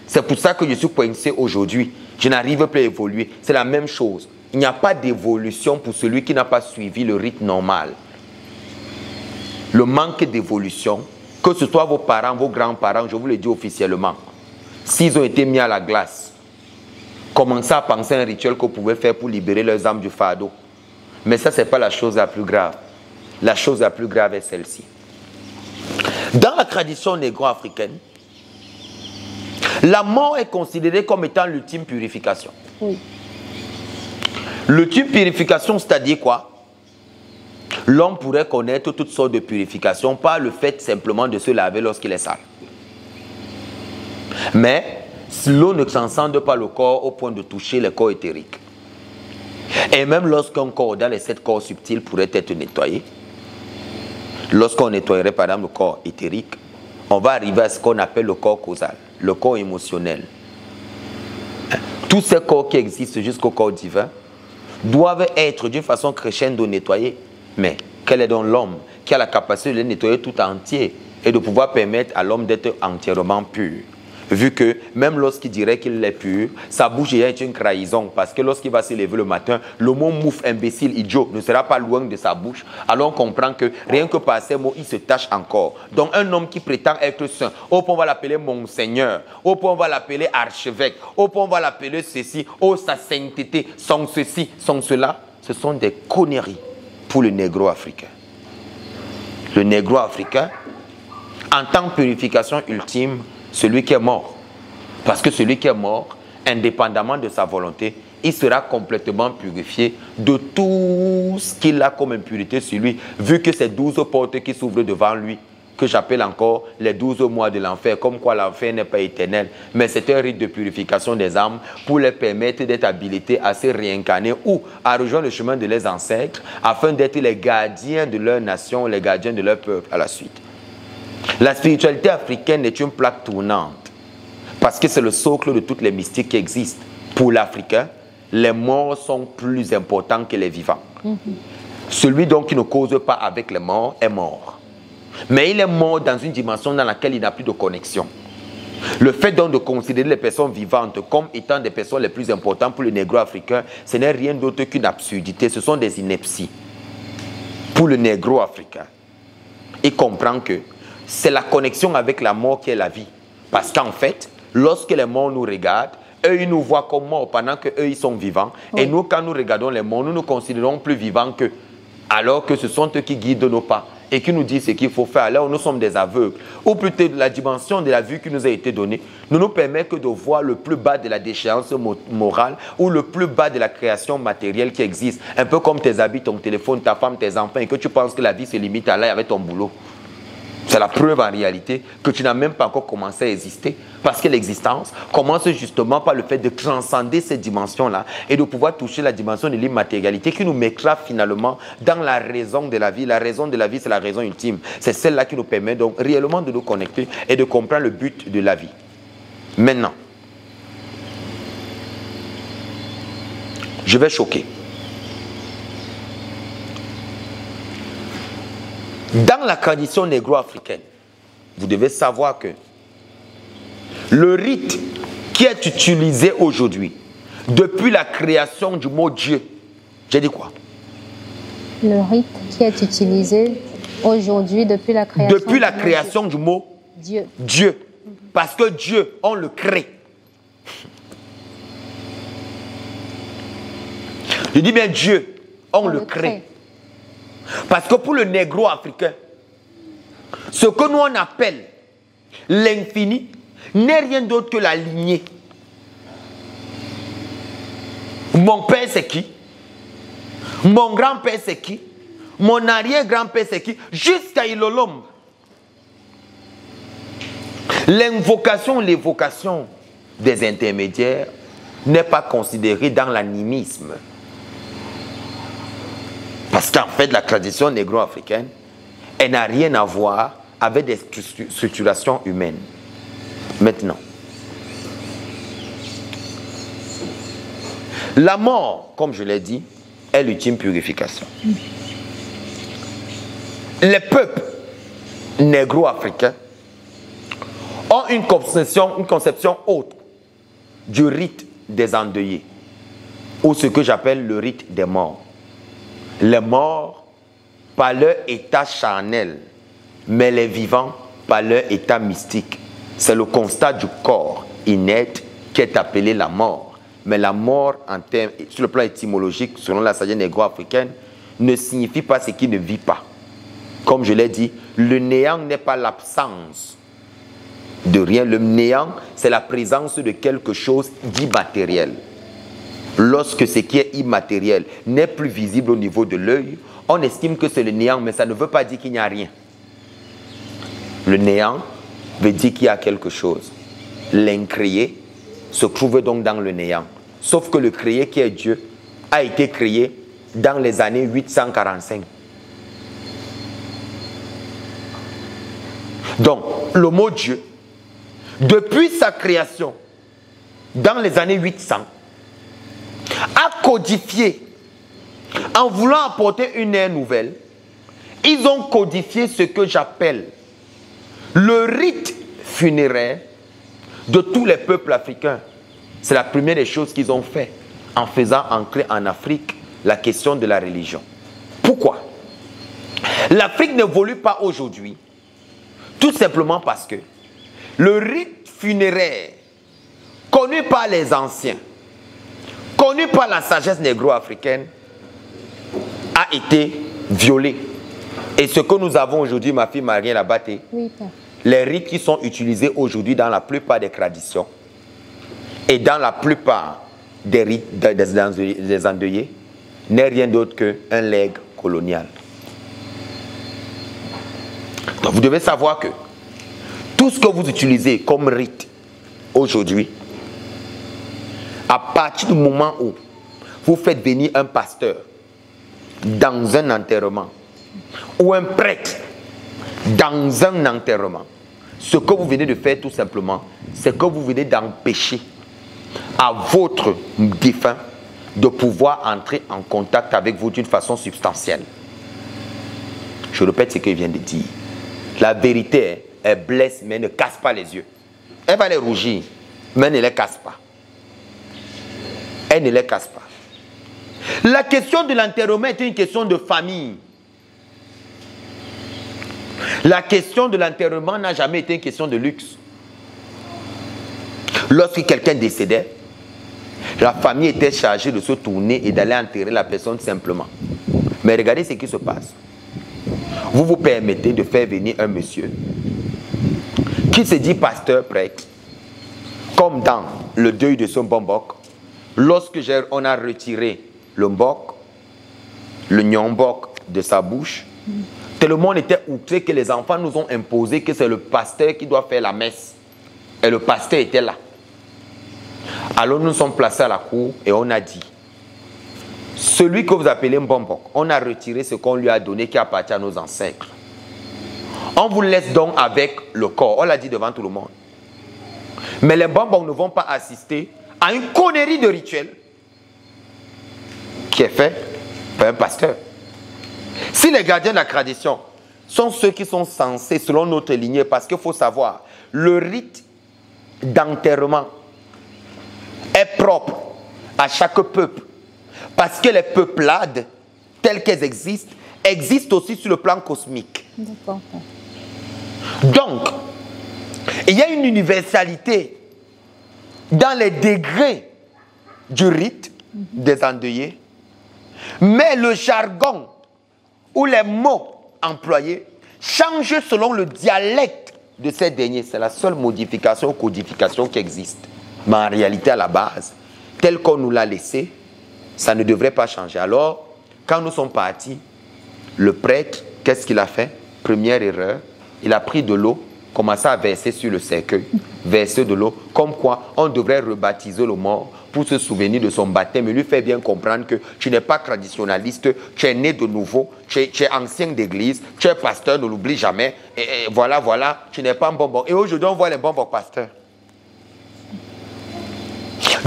c'est pour ça que je suis coincé aujourd'hui. Je n'arrive plus à évoluer. C'est la même chose. Il n'y a pas d'évolution pour celui qui n'a pas suivi le rythme normal. Le manque d'évolution, que ce soit vos parents, vos grands-parents, je vous le dis officiellement, s'ils ont été mis à la glace, commencez à penser à un rituel que vous pouvez faire pour libérer leurs âmes du fardeau. Mais ça, ce n'est pas la chose la plus grave. La chose la plus grave est celle-ci. Dans la tradition négro-africaine, la mort est considérée comme étant l'ultime purification. Oui. L'ultime purification, c'est-à-dire quoi? L'homme pourrait connaître toutes sortes de purifications par le fait simplement de se laver lorsqu'il est sale. Mais l'eau ne transcende pas le corps au point de toucher le corps éthérique. Et même lorsqu'un corps dans les 7 corps subtils pourrait être nettoyé, lorsqu'on nettoierait par exemple le corps éthérique, on va arriver à ce qu'on appelle le corps causal, le corps émotionnel. Tous ces corps qui existent jusqu'au corps divin doivent être d'une façon crescendo nettoyés. Mais quel est donc l'homme qui a la capacité de les nettoyer tout entier et de pouvoir permettre à l'homme d'être entièrement pur? Vu que même lorsqu'il dirait qu'il est pur, sa bouche est une trahison. Parce que lorsqu'il va se lever le matin, le mot mouf, imbécile, idiot ne sera pas loin de sa bouche. Alors on comprend que rien que par ces mots, il se tâche encore. Donc un homme qui prétend être saint, au point on va l'appeler monseigneur, au point on va l'appeler archevêque, au point on va l'appeler ceci, oh sa sainteté, sans ceci, sans cela, ce sont des conneries pour le négro africain. Le négro africain, en tant que purification ultime, celui qui est mort. Parce que celui qui est mort, indépendamment de sa volonté, il sera complètement purifié de tout ce qu'il a comme impurité sur lui, vu que ces 12 portes qui s'ouvrent devant lui, que j'appelle encore les 12 mois de l'enfer, comme quoi l'enfer n'est pas éternel, mais c'est un rite de purification des âmes pour les permettre d'être habilités à se réincarner ou à rejoindre le chemin de leurs ancêtres, afin d'être les gardiens de leur nation, les gardiens de leur peuple à la suite. La spiritualité africaine est une plaque tournante parce que c'est le socle de toutes les mystiques qui existent. Pour l'Africain, les morts sont plus importants que les vivants. Celui donc qui ne cause pas avec les morts est mort. Mais il est mort dans une dimension dans laquelle il n'a plus de connexion. Le fait donc de considérer les personnes vivantes comme étant des personnes les plus importantes pour le négro africain, ce n'est rien d'autre qu'une absurdité, ce sont des inepties. Pour le négro africain, il comprend que c'est la connexion avec la mort qui est la vie. Parce qu'en fait, lorsque les morts nous regardent, eux, ils nous voient comme morts pendant qu'eux, ils sont vivants. Oui. Et nous, quand nous regardons les morts, nous nous considérons plus vivants qu'eux. Alors que ce sont eux qui guident nos pas et qui nous disent ce qu'il faut faire. Alors nous sommes des aveugles. Ou plutôt la dimension de la vue qui nous a été donnée ne nous permet que de voir le plus bas de la déchéance morale ou le plus bas de la création matérielle qui existe. Un peu comme tes habits, ton téléphone, ta femme, tes enfants, et que tu penses que la vie se limite à là avec ton boulot. C'est la preuve en réalité que tu n'as même pas encore commencé à exister. Parce que l'existence commence justement par le fait de transcender ces dimensions-là et de pouvoir toucher la dimension de l'immatérialité qui nous mettra finalement dans la raison de la vie. La raison de la vie, c'est la raison ultime. C'est celle-là qui nous permet donc réellement de nous connecter et de comprendre le but de la vie. Maintenant, je vais choquer. Dans la tradition négro-africaine, vous devez savoir que le rite qui est utilisé aujourd'hui, depuis la création du mot Dieu, j'ai dit quoi? Le rite qui est utilisé aujourd'hui depuis la création, du mot Dieu. Dieu. Parce que Dieu, on le crée. Je dis bien Dieu, on le crée. Parce que pour le négro africain, ce que nous on appelle l'infini n'est rien d'autre que la lignée. Mon père c'est qui? Mon grand-père c'est qui? Mon arrière-grand-père c'est qui? Jusqu'à Ilolom. L'invocation, l'évocation des intermédiaires n'est pas considérée dans l'animisme. Parce qu'en fait, la tradition négro-africaine, elle n'a rien à voir avec des structurations humaines. Maintenant, la mort, comme je l'ai dit, est l'ultime purification. Les peuples négro-africains ont une conception autre du rite des endeuillés, ou ce que j'appelle le rite des morts. Les morts par leur état charnel, mais les vivants par leur état mystique. C'est le constat du corps inerte qui est appelé la mort. Mais la mort, sur le plan étymologique, selon la sagesse négro-africaine, ne signifie pas ce qui ne vit pas. Comme je l'ai dit, le néant n'est pas l'absence de rien. Le néant, c'est la présence de quelque chose d'immatériel. Lorsque ce qui est immatériel n'est plus visible au niveau de l'œil, on estime que c'est le néant, mais ça ne veut pas dire qu'il n'y a rien. Le néant veut dire qu'il y a quelque chose. L'incréé se trouve donc dans le néant. Sauf que le créé qui est Dieu a été créé dans les années 845. Donc, le mot Dieu, depuis sa création, dans les années 800, a codifié, en voulant apporter une ère nouvelle, ils ont codifié ce que j'appelle le rite funéraire de tous les peuples africains. C'est la première des choses qu'ils ont fait en faisant entrer en Afrique la question de la religion. Pourquoi? L'Afrique n'évolue pas aujourd'hui, tout simplement parce que le rite funéraire connu par les anciens, connu par la sagesse négro-africaine, a été violé. Et ce que nous avons aujourd'hui, ma fille Marie Labaté, oui, les rites qui sont utilisés aujourd'hui dans la plupart des traditions et dans la plupart des rites des endeuillés n'est rien d'autre qu'un legs colonial. Donc vous devez savoir que tout ce que vous utilisez comme rite aujourd'hui, à partir du moment où vous faites venir un pasteur dans un enterrement ou un prêtre dans un enterrement, ce que vous venez de faire tout simplement, c'est que vous venez d'empêcher à votre défunt de pouvoir entrer en contact avec vous d'une façon substantielle. Je répète ce qu'il vient de dire. La vérité, elle blesse, mais ne casse pas les yeux. Elle va les rougir, mais elle ne les casse pas. Elle ne les casse pas. La question de l'enterrement est une question de famille. La question de l'enterrement n'a jamais été une question de luxe. Lorsque quelqu'un décédait, la famille était chargée de se tourner et d'aller enterrer la personne simplement. Mais regardez ce qui se passe. Vous vous permettez de faire venir un monsieur qui se dit pasteur prêtre, comme dans le deuil de son bombok, lorsque on a retiré le mbok, le nyombok de sa bouche, tellement on était outré que les enfants nous ont imposé que c'est le pasteur qui doit faire la messe. Et le pasteur était là. Alors nous nous sommes placés à la cour et on a dit, celui que vous appelez Mbombok, on a retiré ce qu'on lui a donné qui appartient à nos ancêtres. On vous laisse donc avec le corps. On l'a dit devant tout le monde. Mais les Mbombok ne vont pas assister à une connerie de rituel qui est fait par un pasteur. Si les gardiens de la tradition sont ceux qui sont censés, selon notre lignée, parce qu'il faut savoir, le rite d'enterrement est propre à chaque peuple. Parce que les peuplades, telles qu'elles existent, existent aussi sur le plan cosmique. D'accord. Donc, il y a une universalité dans les degrés du rite des endeuillés, mais le jargon ou les mots employés changent selon le dialecte de ces derniers. C'est la seule modification ou codification qui existe. Mais en réalité, à la base, tel qu'on nous l'a laissé, ça ne devrait pas changer. Alors, quand nous sommes partis, le prêtre, qu'est-ce qu'il a fait? Première erreur, il a pris de l'eau, commencé à verser sur le cercueil, verser de l'eau, comme quoi on devrait rebaptiser le mort pour se souvenir de son baptême et lui faire bien comprendre que tu n'es pas traditionnaliste, tu es né de nouveau, tu es ancien d'église, tu es pasteur, ne l'oublie jamais, et voilà, tu n'es pas un bonbon. Et aujourd'hui, on voit les bonbons pasteurs.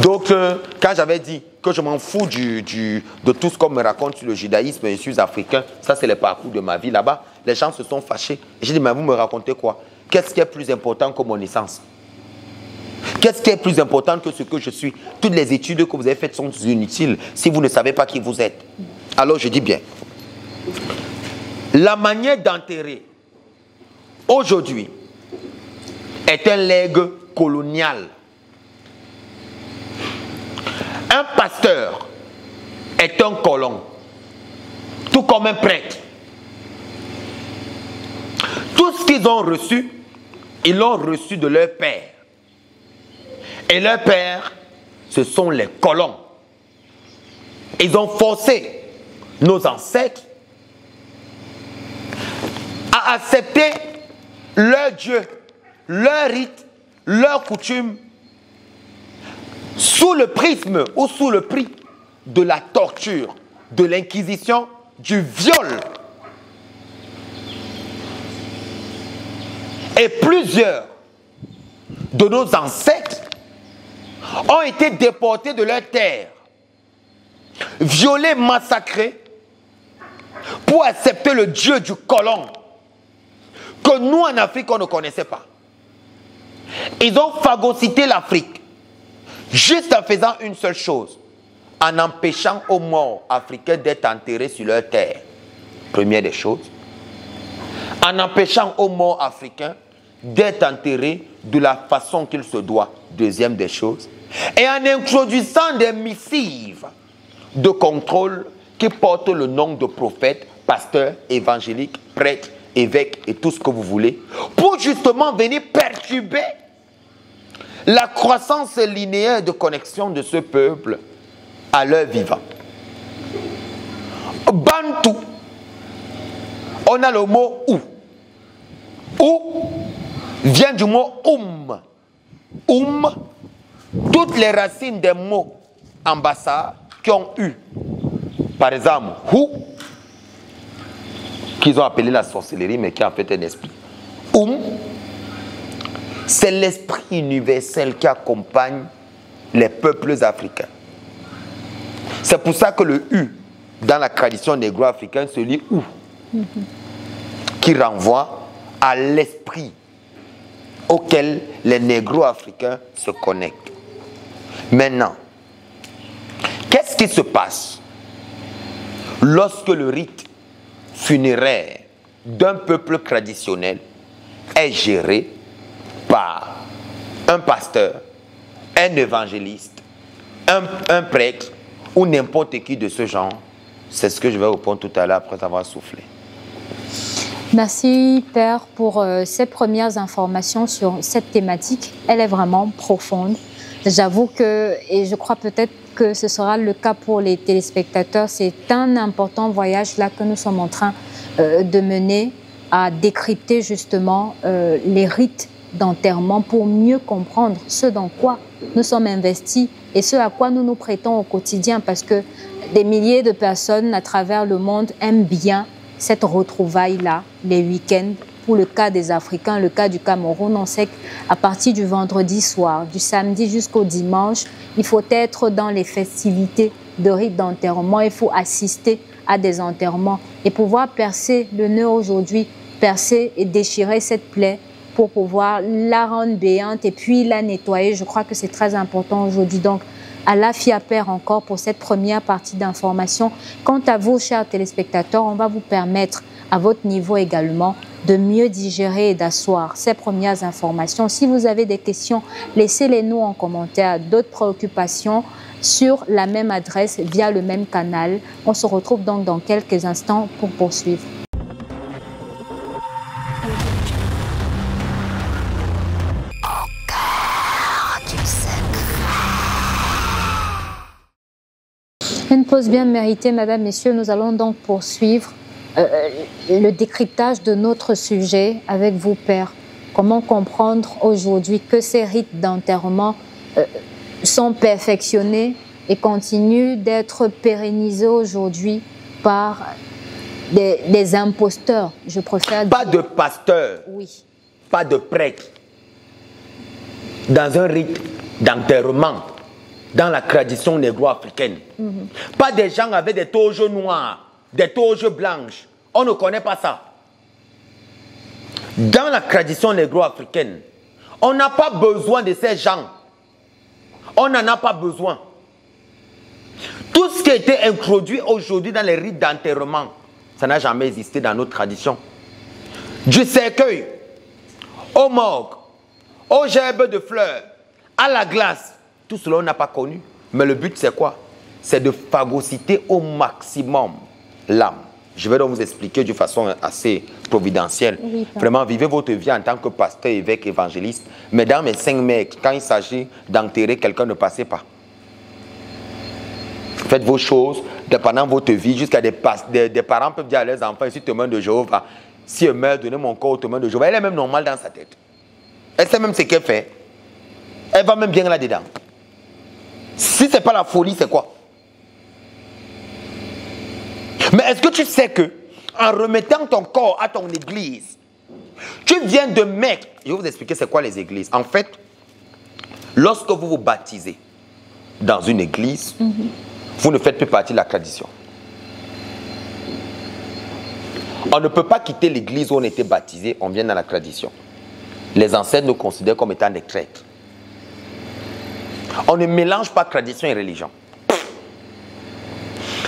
Donc, quand j'avais dit que je m'en fous de tout ce qu'on me raconte sur le judaïsme et sur les Africains, ça c'est le parcours de ma vie là-bas, les gens se sont fâchés. J'ai dit, mais vous me racontez quoi? Qu'est-ce qui est plus important que mon naissance? Qu'est-ce qui est plus important que ce que je suis? Toutes les études que vous avez faites sont inutiles si vous ne savez pas qui vous êtes. Alors je dis bien, la manière d'enterrer aujourd'hui est un legs colonial. Un pasteur est un colon, tout comme un prêtre. Tout ce qu'ils ont reçu, ils l'ont reçu de leur père. Et leur père, ce sont les colons. Ils ont forcé nos ancêtres à accepter leur Dieu, leur rite, leurs coutumes, sous le prisme ou sous le prix de la torture, de l'inquisition, du viol. Et plusieurs de nos ancêtres ont été déportés de leur terre, violés, massacrés, pour accepter le Dieu du colon, que nous en Afrique on ne connaissait pas. Ils ont phagocyté l'Afrique, juste en faisant une seule chose, en empêchant aux morts africains d'être enterrés sur leur terre. Première des choses. En empêchant aux morts africains d'être enterrés de la façon qu'il se doit. Deuxième des choses. Et en introduisant des missives de contrôle qui portent le nom de prophètes, pasteurs, évangéliques, prêtres, évêques et tout ce que vous voulez, pour justement venir perturber la croissance linéaire de connexion de ce peuple à leur vivant. Bantou, on a le mot ou. Ou vient du mot toutes les racines des mots en bassa qui ont eu, par exemple, ou, qu'ils ont appelé la sorcellerie, mais qui a en fait un esprit. C'est l'esprit universel qui accompagne les peuples africains. C'est pour ça que le U, dans la tradition négro-africaine, se lit ou, qui renvoie à l'esprit auquel les négro-africains se connectent. Maintenant, qu'est-ce qui se passe lorsque le rite funéraire d'un peuple traditionnel est géré par un pasteur, un évangéliste, un prêtre ou n'importe qui de ce genre? C'est ce que je vais répondre tout à l'heure après avoir soufflé. Merci Père pour ces premières informations sur cette thématique. Elle est vraiment profonde. J'avoue que, et je crois peut-être que ce sera le cas pour les téléspectateurs, c'est un important voyage là que nous sommes en train de mener à décrypter justement les rites d'enterrement pour mieux comprendre ce dans quoi nous sommes investis et ce à quoi nous nous prêtons au quotidien, parce que des milliers de personnes à travers le monde aiment bien cette retrouvaille-là, les week-ends. Pour le cas des Africains, le cas du Cameroun, on sait qu'à partir du vendredi soir, du samedi jusqu'au dimanche, il faut être dans les festivités de rites d'enterrement, il faut assister à des enterrements et pouvoir percer le nœud aujourd'hui, percer et déchirer cette plaie pour pouvoir la rendre béante et puis la nettoyer. Je crois que c'est très important aujourd'hui. Donc, à la Père encore pour cette première partie d'information. Quant à vous, chers téléspectateurs, on va vous permettre à votre niveau également de mieux digérer et d'asseoir ces premières informations. Si vous avez des questions, laissez-les nous en commentaire. D'autres préoccupations sur la même adresse via le même canal. On se retrouve donc dans quelques instants pour poursuivre. Une pause bien méritée, mesdames, messieurs. Nous allons donc poursuivre le décryptage de notre sujet avec vous, Père. Comment comprendre aujourd'hui que ces rites d'enterrement sont perfectionnés et continuent d'être pérennisés aujourd'hui par des imposteurs, je préfère dire. Pas de pasteur, oui. Pas de prêtre. Dans un rite d'enterrement, dans la tradition négro-africaine. Pas des gens avec des toges noirs, des toges blanches. On ne connaît pas ça. Dans la tradition négro-africaine, on n'a pas besoin de ces gens. On n'en a pas besoin. Tout ce qui a été introduit aujourd'hui dans les rites d'enterrement, ça n'a jamais existé dans notre tradition. Du cercueil, au morgue, aux gerbes de fleurs, à la glace, tout cela, on n'a pas connu. Mais le but, c'est quoi? C'est de phagocyter au maximum l'âme. Je vais donc vous expliquer de façon assez providentielle. Oui, vraiment, vivez votre vie en tant que pasteur, évêque, évangéliste. Mais dans mes 5 mecs, quand il s'agit d'enterrer quelqu'un, ne passez pas. Faites vos choses pendant votre vie, jusqu'à des parents peuvent dire à leurs enfants, ici, témoin de Jéhovah, si elle meurt, donnez mon corps au témoin de Jéhovah. Elle est même normale dans sa tête. Elle sait même ce qu'elle fait. Elle va même bien là-dedans. Si ce n'est pas la folie, c'est quoi? Mais est-ce que tu sais que en remettant ton corps à ton église, tu viens de mettre... Je vais vous expliquer c'est quoi les églises. En fait, lorsque vous vous baptisez dans une église, vous ne faites plus partie de la tradition. On ne peut pas quitter l'église où on était baptisé, on vient dans la tradition. Les ancêtres nous considèrent comme étant des traîtres. On ne mélange pas tradition et religion.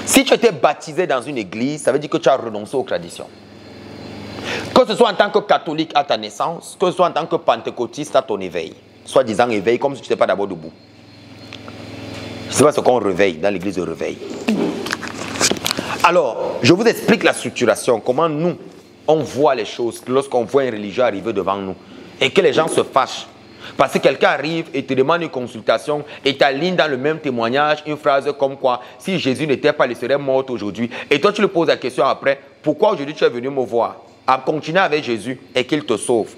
Si tu étais baptisé dans une église, ça veut dire que tu as renoncé aux traditions. Que ce soit en tant que catholique à ta naissance, que ce soit en tant que pentecôtiste à ton éveil. Soi-disant éveil, comme si tu n'étais pas d'abord debout. Je ne sais pas ce qu'on réveille dans l'église de réveil. Alors, je vous explique la structuration, comment nous, on voit les choses lorsqu'on voit un religieux arriver devant nous et que les gens se fâchent. Parce que quelqu'un arrive et te demande une consultation et t'aligne dans le même témoignage une phrase comme quoi, si Jésus n'était pas, il serait mort aujourd'hui. Et toi, tu lui poses la question après, pourquoi aujourd'hui tu es venu me voir? À continuer avec Jésus et qu'il te sauve.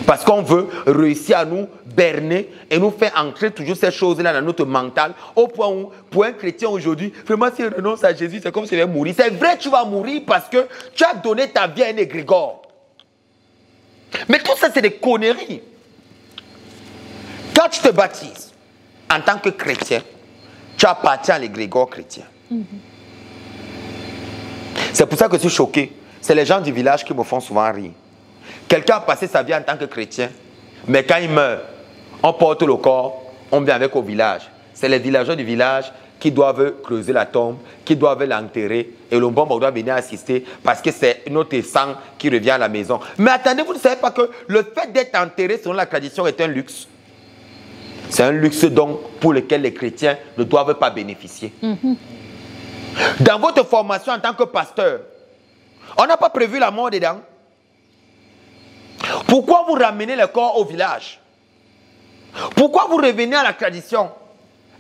Parce qu'on veut réussir à nous berner et nous faire ancrer toujours ces choses-là dans notre mental, au point où, pour un chrétien aujourd'hui, vraiment s'il renonce à Jésus, c'est comme s'il allait mourir. C'est vrai, tu vas mourir parce que tu as donné ta vie à un égrégore. Mais tout ça, c'est des conneries. Quand tu te baptises en tant que chrétien, tu appartiens à l'égrégore chrétien. C'est pour ça que je suis choqué. C'est les gens du village qui me font souvent rire. Quelqu'un a passé sa vie en tant que chrétien, mais quand il meurt, on porte le corps, on vient avec au village. C'est les villageois du village qui doivent creuser la tombe, qui doivent l'enterrer, et le bon doit venir assister parce que c'est notre sang qui revient à la maison. Mais attendez, vous ne savez pas que le fait d'être enterré selon la tradition est un luxe. C'est un luxe donc pour lequel les chrétiens ne doivent pas bénéficier. Dans votre formation en tant que pasteur, on n'a pas prévu la mort dedans. Pourquoi vous ramenez le corps au village? Pourquoi vous revenez à la tradition?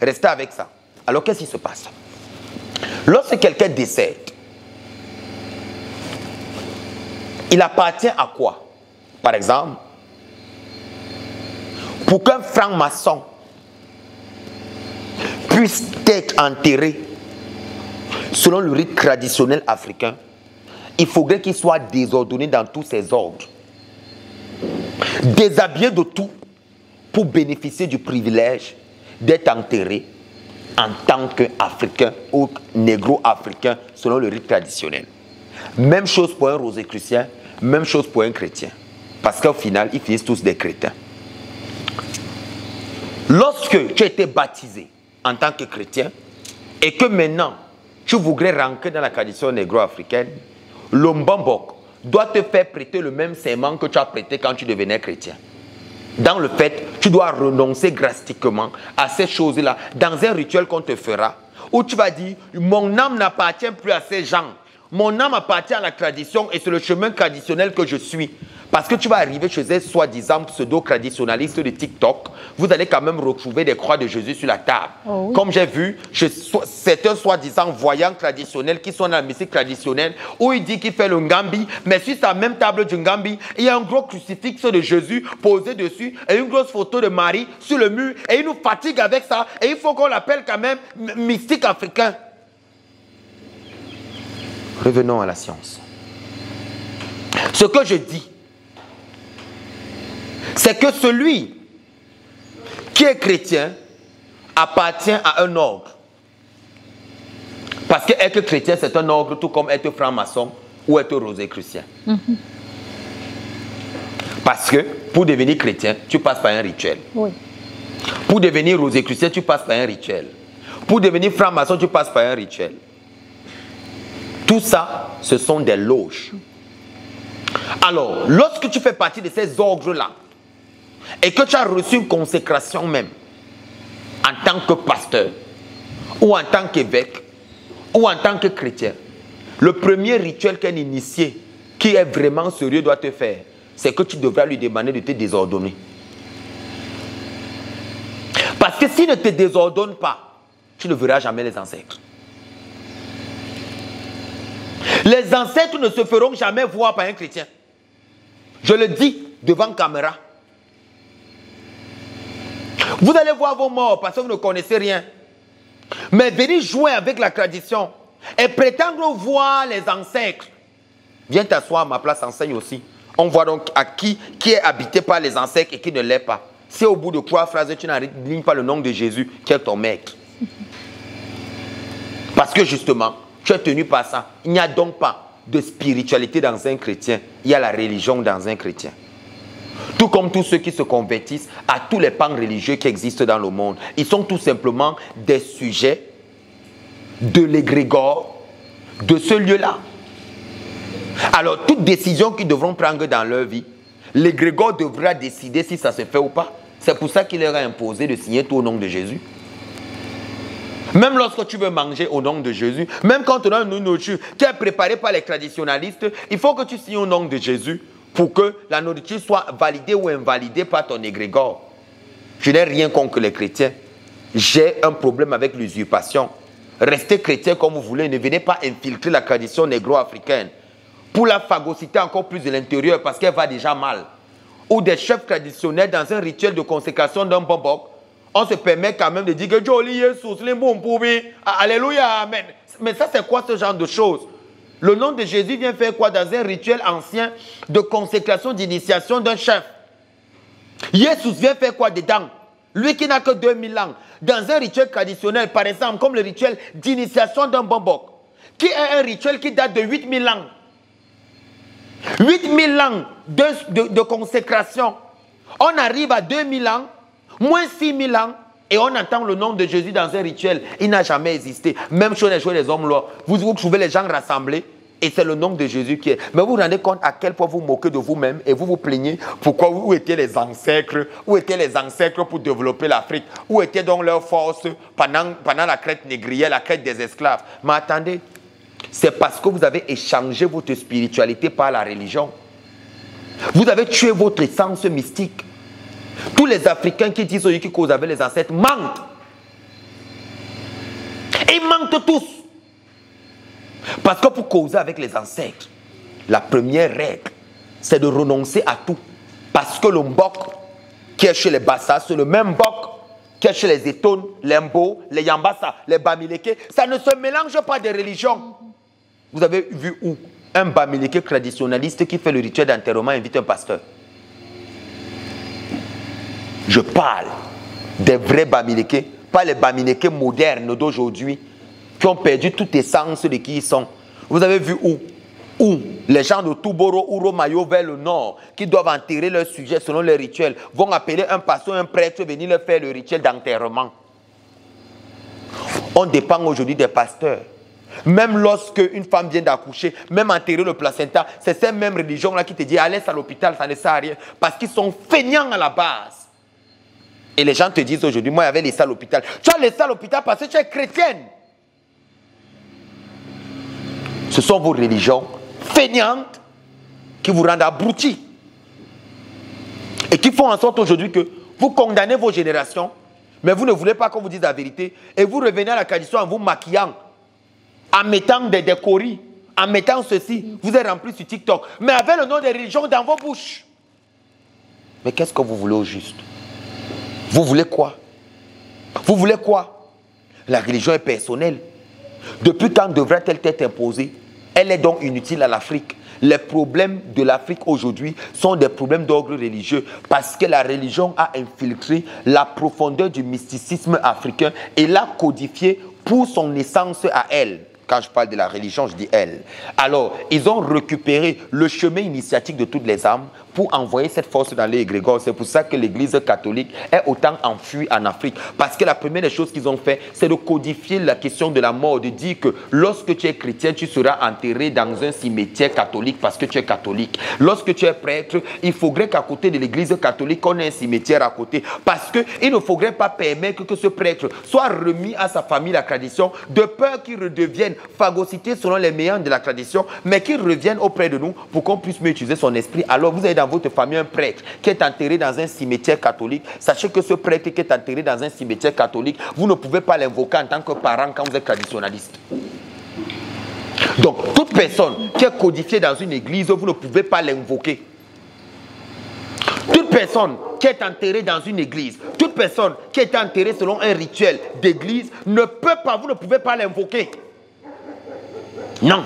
Restez avec ça. Alors qu'est-ce qui se passe? Lorsque quelqu'un décède, il appartient à quoi? Par exemple, pour qu'un franc-maçon puisse être enterré selon le rite traditionnel africain, il faudrait qu'il soit désordonné dans tous ses ordres, déshabillé de tout pour bénéficier du privilège d'être enterré en tant qu'Africain ou négro-africain selon le rite traditionnel. Même chose pour un rosicrucien, même chose pour un chrétien. Parce qu'au final, ils finissent tous des crétins. Lorsque tu as été baptisé en tant que chrétien et que maintenant tu voudrais rentrer dans la tradition négro-africaine, le Mbambok doit te faire prêter le même serment que tu as prêté quand tu devenais chrétien. Dans le fait, tu dois renoncer drastiquement à ces choses-là dans un rituel qu'on te fera où tu vas dire, mon âme n'appartient plus à ces gens. Mon âme appartient à la tradition et c'est le chemin traditionnel que je suis. Parce que tu vas arriver chez ces soi-disant pseudo-traditionnalistes de TikTok, vous allez quand même retrouver des croix de Jésus sur la table. Oh oui. Comme j'ai vu chez certains soi-disant voyants traditionnels qui sont dans la musique traditionnelle, où il dit qu'il fait le Ngambi, mais sur sa même table du Ngambi, il y a un gros crucifix de Jésus posé dessus et une grosse photo de Marie sur le mur. Et il nous fatigue avec ça et il faut qu'on l'appelle quand même mystique africain. Revenons à la science. Ce que je dis, c'est que celui qui est chrétien appartient à un ordre. Parce que être chrétien, c'est un ordre tout comme être franc-maçon ou être rosicrucien. Parce que pour devenir chrétien, tu passes par un rituel. Oui. Pour devenir rosicrucien, tu passes par un rituel. Pour devenir franc-maçon, tu passes par un rituel. Tout ça, ce sont des loges. Alors, lorsque tu fais partie de ces ordres-là, et que tu as reçu une consécration même, en tant que pasteur, ou en tant qu'évêque, ou en tant que chrétien, Le premier rituel qu'un initié qui est vraiment sérieux doit te faire, c'est que tu devras lui demander de te désordonner. Parce que s'il ne te désordonne pas, tu ne verras jamais les ancêtres. Les ancêtres ne se feront jamais voir par un chrétien. Je le dis devant caméra. Vous allez voir vos morts parce que vous ne connaissez rien. Mais venir jouer avec la tradition et prétendre voir les ancêtres. Viens t'asseoir à ma place, enseigne aussi. On voit donc à qui est habité par les ancêtres et qui ne l'est pas. Si au bout de 3 phrases, tu n'alignes pas le nom de Jésus, qui est ton maître. Parce que justement, tu es tenu par ça. Il n'y a donc pas de spiritualité dans un chrétien. Il y a la religion dans un chrétien. Tout comme tous ceux qui se convertissent à tous les pans religieux qui existent dans le monde. Ils sont tout simplement des sujets de l'égrégore de ce lieu-là. Alors, toute décision qu'ils devront prendre dans leur vie, l'égrégore devra décider si ça se fait ou pas. C'est pour ça qu'il leur a imposé de signer tout au nom de Jésus. Même lorsque tu veux manger au nom de Jésus, même quand tu as une nourriture qui est préparée par les traditionalistes, il faut que tu signes au nom de Jésus pour que la nourriture soit validée ou invalidée par ton égrégore. Je n'ai rien contre les chrétiens. J'ai un problème avec l'usurpation. Restez chrétien comme vous voulez, ne venez pas infiltrer la tradition négro-africaine pour la phagocyter encore plus de l'intérieur parce qu'elle va déjà mal. Ou des chefs traditionnels dans un rituel de consécration d'un bombok, on se permet quand même de dire que Joli Jesus, les bons poubis, alléluia, amen. Mais ça, c'est quoi ce genre de choses? Le nom de Jésus vient faire quoi dans un rituel ancien de consécration, d'initiation d'un chef? Jésus vient faire quoi dedans? Lui qui n'a que 2000 ans, dans un rituel traditionnel, par exemple, comme le rituel d'initiation d'un bombok, qui est un rituel qui date de 8000 ans. 8000 ans de consécration. On arrive à 2000 ans, moins 6000 ans, et on entend le nom de Jésus dans un rituel. Il n'a jamais existé. Même chez les hommes là, vous trouvez les gens rassemblés, et c'est le nom de Jésus qui est. Mais vous vous rendez compte à quel point vous moquez de vous-même et vous vous plaignez. Pourquoi? Où étaient les ancêtres? Où étaient les ancêtres pour développer l'Afrique? Où était donc leur force pendant la traite négrière, la traite des esclaves? Mais attendez, c'est parce que vous avez échangé votre spiritualité par la religion. Vous avez tué votre essence mystique. Tous les Africains qui disent qu'ils causent avec les ancêtres mentent. Ils mentent tous. Parce que pour causer avec les ancêtres, la première règle, c'est de renoncer à tout. Parce que le mbok qui est chez les Bassa, c'est le même mbok qui est chez les Etones, les Mbo, les Yambassa, les Bamileke. Ça ne se mélange pas de religions. Vous avez vu où un Bamileke traditionnaliste qui fait le rituel d'enterrement invite un pasteur? Je parle des vrais Bamileke, pas les Bamileke modernes d'aujourd'hui qui ont perdu toute essence de qui ils sont. Vous avez vu où les gens de Touboro ou Romayo vers le nord, qui doivent enterrer leur sujet selon les rituels, vont appeler un pasteur, un prêtre, venir leur faire le rituel d'enterrement. On dépend aujourd'hui des pasteurs. Même lorsque une femme vient d'accoucher, même enterrer le placenta, c'est cette même religion-là qui te dit allez à l'hôpital, ça ne sert à rien. Parce qu'ils sont feignants à la base. Et les gens te disent aujourd'hui, moi j'avais laissé à l'hôpital. Tu as laissé à l'hôpital parce que tu es chrétienne. Ce sont vos religions feignantes qui vous rendent abrutis. Et qui font en sorte aujourd'hui que vous condamnez vos générations, mais vous ne voulez pas qu'on vous dise la vérité. Et vous revenez à la tradition en vous maquillant, en mettant des décoris, en mettant ceci. Vous êtes rempli sur TikTok, mais avec le nom des religions dans vos bouches. Mais qu'est-ce que vous voulez au juste? Vous voulez quoi? Vous voulez quoi? La religion est personnelle. Depuis quand devrait-elle être imposée? Elle est donc inutile à l'Afrique. Les problèmes de l'Afrique aujourd'hui sont des problèmes d'ordre religieux parce que la religion a infiltré la profondeur du mysticisme africain et l'a codifié pour son essence à elle. Quand je parle de la religion, je dis elle. Alors, ils ont récupéré le chemin initiatique de toutes les âmes pour envoyer cette force dans les égrégores. C'est pour ça que l'Église catholique est autant enfuie en Afrique. Parce que la première des choses qu'ils ont fait, c'est de codifier la question de la mort, de dire que lorsque tu es chrétien, tu seras enterré dans un cimetière catholique parce que tu es catholique. Lorsque tu es prêtre, il faudrait qu'à côté de l'Église catholique, on ait un cimetière à côté. Parce qu'il ne faudrait pas permettre que ce prêtre soit remis à sa famille, la tradition, de peur qu'il redevienne phagocyté selon les meilleurs de la tradition, mais qu'il revienne auprès de nous pour qu'on puisse mieux utiliser son esprit. Alors vous avez dans votre famille un prêtre qui est enterré dans un cimetière catholique. Sachez que ce prêtre qui est enterré dans un cimetière catholique, vous ne pouvez pas l'invoquer en tant que parent quand vous êtes traditionnaliste. Donc toute personne qui est codifiée dans une église, vous ne pouvez pas l'invoquer. Toute personne qui est enterrée dans une église, toute personne qui est enterrée selon un rituel d'église, ne peut pas, vous ne pouvez pas l'invoquer. Non,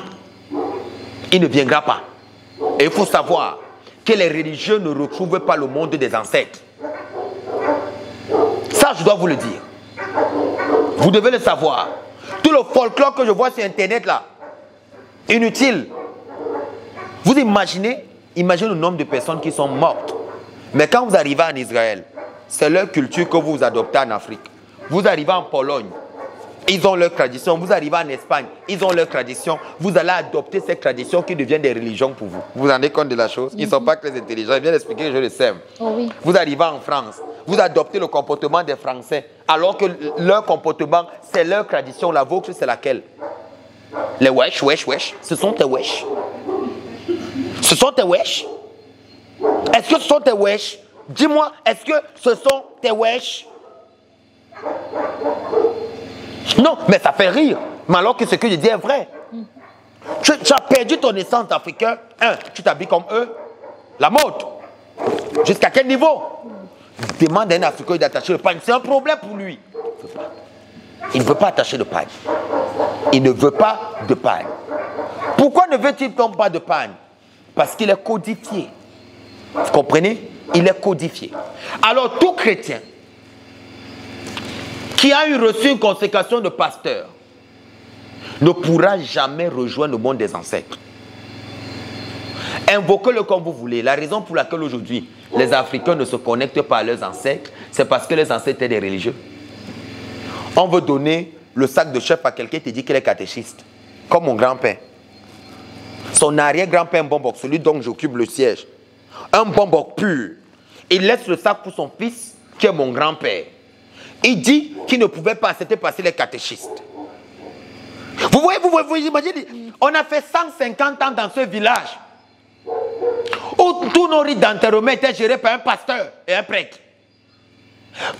il ne viendra pas. Et il faut savoir que les religieux ne retrouvent pas le monde des ancêtres. Ça, je dois vous le dire. Vous devez le savoir. Tout le folklore que je vois sur Internet là, inutile. Vous imaginez le nombre de personnes qui sont mortes. Mais quand vous arrivez en Israël, c'est leur culture que vous adoptez en Afrique. Vous arrivez en Pologne, ils ont leur tradition. Vous arrivez en Espagne, ils ont leur tradition. Vous allez adopter ces traditions qui deviennent des religions pour vous. Vous vous rendez compte de la chose? Ils ne sont pas très intelligents. Ils viennent expliquer que je le sais. Oh oui. Vous arrivez en France, vous adoptez le comportement des Français, alors que leur comportement, c'est leur tradition. La vôtre, c'est laquelle? Les wesh, wesh, wesh. Ce sont tes wesh. Ce sont tes wesh. Est-ce que ce sont tes wesh? Dis-moi, est-ce que ce sont tes wesh? Non, mais ça fait rire. Mais alors que ce que je dis est vrai. Tu as perdu ton essence africain. Tu t'habilles comme eux. La mode. Jusqu'à quel niveau? Demande à un Africain d'attacher le pagne. C'est un problème pour lui. Il ne veut pas attacher le pagne. Il ne veut pas de pagne. Pourquoi ne veut-il donc pas de pagne? Parce qu'il est codifié. Vous comprenez? Il est codifié. Alors tout chrétien qui a eu reçu une consécration de pasteur ne pourra jamais rejoindre le monde des ancêtres. Invoquez-le comme vous voulez. La raison pour laquelle aujourd'hui les Africains ne se connectent pas à leurs ancêtres, c'est parce que les ancêtres étaient des religieux. On veut donner le sac de chef à quelqu'un qui dit qu'il est catéchiste, comme mon grand-père. Son arrière-grand-père, un bonboc, celui dont j'occupe le siège. Un bonboc pur. Il laisse le sac pour son fils, qui est mon grand-père. Il dit qu'il ne pouvait pas accepter passer les catéchistes. Vous voyez, vous imaginez, on a fait 150 ans dans ce village où tous nos rites d'enterrement étaient gérés par un pasteur et un prêtre.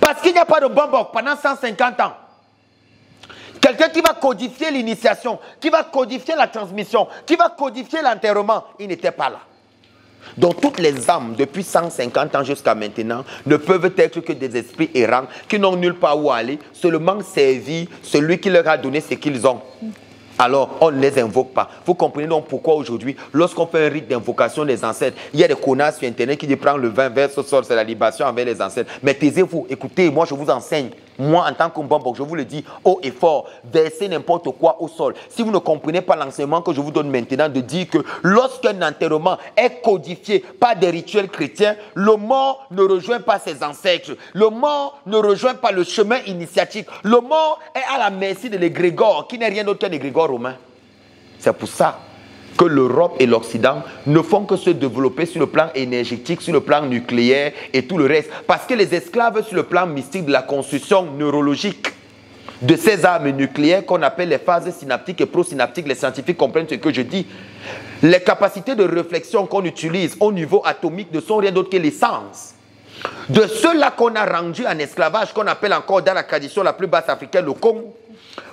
Parce qu'il n'y a pas de bonboc pendant 150 ans. Quelqu'un qui va codifier l'initiation, qui va codifier la transmission, qui va codifier l'enterrement, il n'était pas là. Donc toutes les âmes, depuis 150 ans jusqu'à maintenant, ne peuvent être que des esprits errants qui n'ont nulle part où aller, seulement servir celui qui leur a donné ce qu'ils ont. Alors, on ne les invoque pas. Vous comprenez donc pourquoi aujourd'hui, lorsqu'on fait un rite d'invocation des ancêtres, il y a des connards sur Internet qui disent prendre le vin, verse au sol, c'est la libation envers les ancêtres. Mais taisez-vous, écoutez, moi je vous enseigne. Moi, en tant que bonbon, je vous le dis haut et fort, versez n'importe quoi au sol. Si vous ne comprenez pas l'enseignement que je vous donne maintenant, de dire que lorsqu'un enterrement est codifié par des rituels chrétiens, le mort ne rejoint pas ses ancêtres. Le mort ne rejoint pas le chemin initiatique. Le mort est à la merci de l'égrégore, qui n'est rien d'autre qu'un égrégore romain. C'est pour ça que l'Europe et l'Occident ne font que se développer sur le plan énergétique, sur le plan nucléaire et tout le reste. Parce que les esclaves sur le plan mystique de la construction neurologique de ces armes nucléaires qu'on appelle les phases synaptiques et prosynaptiques, les scientifiques comprennent ce que je dis. Les capacités de réflexion qu'on utilise au niveau atomique ne sont rien d'autre que l'essence de ceux-là qu'on a rendus en esclavage, qu'on appelle encore dans la tradition la plus basse africaine le Kong.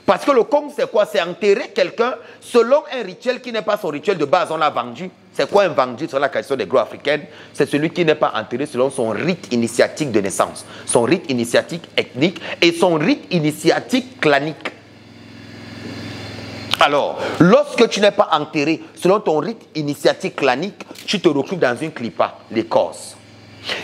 Parce que le Kong, c'est quoi? C'est enterrer quelqu'un selon un rituel qui n'est pas son rituel de base. On l'a vendu. C'est quoi un vendu sur la tradition des gros africaines? C'est celui qui n'est pas enterré selon son rite initiatique de naissance, son rite initiatique ethnique et son rite initiatique clanique. Alors, lorsque tu n'es pas enterré selon ton rite initiatique clanique, tu te retrouves dans une clipa, l'écorce.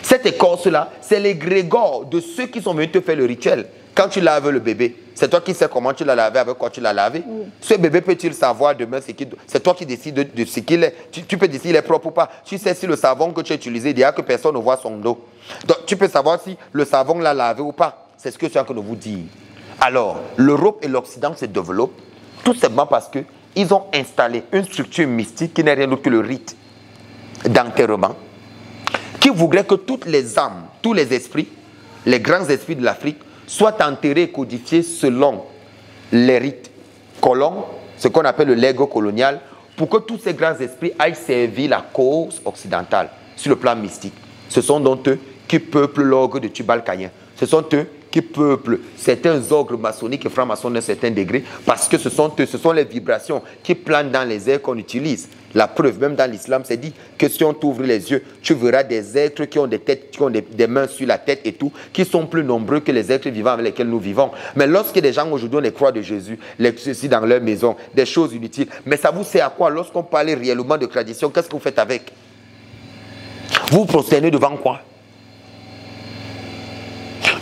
Cette écorce-là, c'est l'égrégore de ceux qui sont venus te faire le rituel. Quand tu laves le bébé, c'est toi qui sais comment tu l'as lavé, avec quoi tu l'as lavé. Ce bébé peut-il savoir demain ce qu'il... C'est toi qui décides de ce qu'il est. Tu peux décider s'il est propre ou pas. Tu sais si le savon que tu as utilisé, il y a que personne ne voit son dos. Donc tu peux savoir si le savon l'a lavé ou pas. C'est ce que je suis en train de vous dire. Alors, l'Europe et l'Occident se développent tout simplement parce qu'ils ont installé une structure mystique qui n'est rien d'autre que le rite d'enterrement, qui voudrait que toutes les âmes, tous les esprits, les grands esprits de l'Afrique, soient enterrés et codifiés selon les rites colons, ce qu'on appelle le lego colonial, pour que tous ces grands esprits aillent servir la cause occidentale sur le plan mystique. Ce sont donc eux qui peuplent l'ogre de Tubal-Caïn. Ce sont eux qui peuplent certains ogres maçonniques et francs-maçons d'un certain degré, parce que ce sont eux, ce sont les vibrations qui planent dans les airs qu'on utilise. La preuve, même dans l'islam, c'est dit que si on t'ouvre les yeux, tu verras des êtres qui ont des têtes, qui ont des mains sur la tête et tout, qui sont plus nombreux que les êtres vivants avec lesquels nous vivons. Mais lorsque des gens aujourd'hui ont les croix de Jésus, les ceci dans leur maison, des choses inutiles, mais ça vous sert à quoi? Lorsqu'on parle réellement de tradition, qu'est-ce que vous faites avec? Vous vous prosternez devant quoi?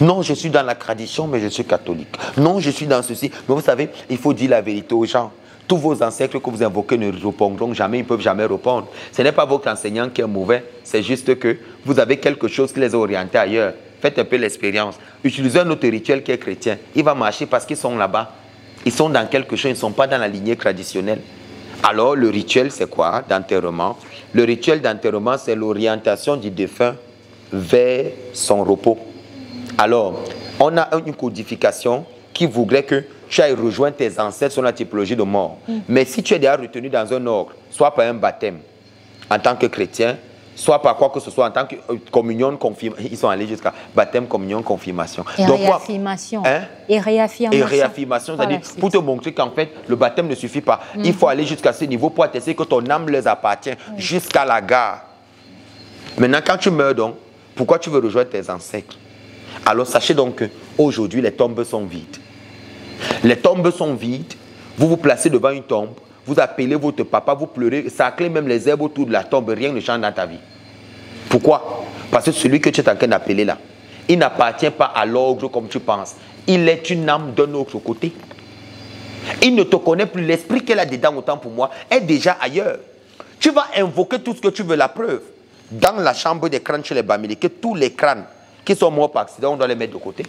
Non, je suis dans la tradition, mais je suis catholique. Non, je suis dans ceci. Mais vous savez, il faut dire la vérité aux gens. Tous vos ancêtres que vous invoquez ne répondront jamais, ils ne peuvent jamais répondre. Ce n'est pas votre enseignant qui est mauvais, c'est juste que vous avez quelque chose qui les a orientés ailleurs. Faites un peu l'expérience. Utilisez un autre rituel qui est chrétien. Il va marcher parce qu'ils sont là-bas. Ils sont dans quelque chose, ils ne sont pas dans la lignée traditionnelle. Alors, le rituel, c'est quoi d'enterrement? Le rituel d'enterrement, c'est l'orientation du défunt vers son repos. Alors, on a une codification qui voudrait que tu ailles rejoindre tes ancêtres sur la typologie de mort. Mais si tu es déjà retenu dans un ordre, soit par un baptême en tant que chrétien, soit par quoi que ce soit en tant que communion, confirmation. Ils sont allés jusqu'à baptême, communion, confirmation. Et donc, réaffirmation. Hein? Et réaffirmation. Et réaffirmation, c'est-à-dire pour te montrer qu'en fait, le baptême ne suffit pas. Il faut aller jusqu'à ce niveau pour attester que ton âme leur appartient jusqu'à la gare. Maintenant, quand tu meurs donc, pourquoi tu veux rejoindre tes ancêtres? Alors sachez donc qu'aujourd'hui, les tombes sont vides. Les tombes sont vides. Vous vous placez devant une tombe, vous appelez votre papa, vous pleurez, sacrez même les herbes autour de la tombe, rien ne change dans ta vie. Pourquoi? Parce que celui que tu es en train d'appeler là, il n'appartient pas à l'ogre comme tu penses. Il est une âme d'un autre côté. Il ne te connaît plus. L'esprit qu'elle a dedans, autant pour moi, est déjà ailleurs. Tu vas invoquer tout ce que tu veux. La preuve, dans la chambre des crânes chez les Bamileke, tous les crânes qui sont morts par accident, on doit les mettre de côté.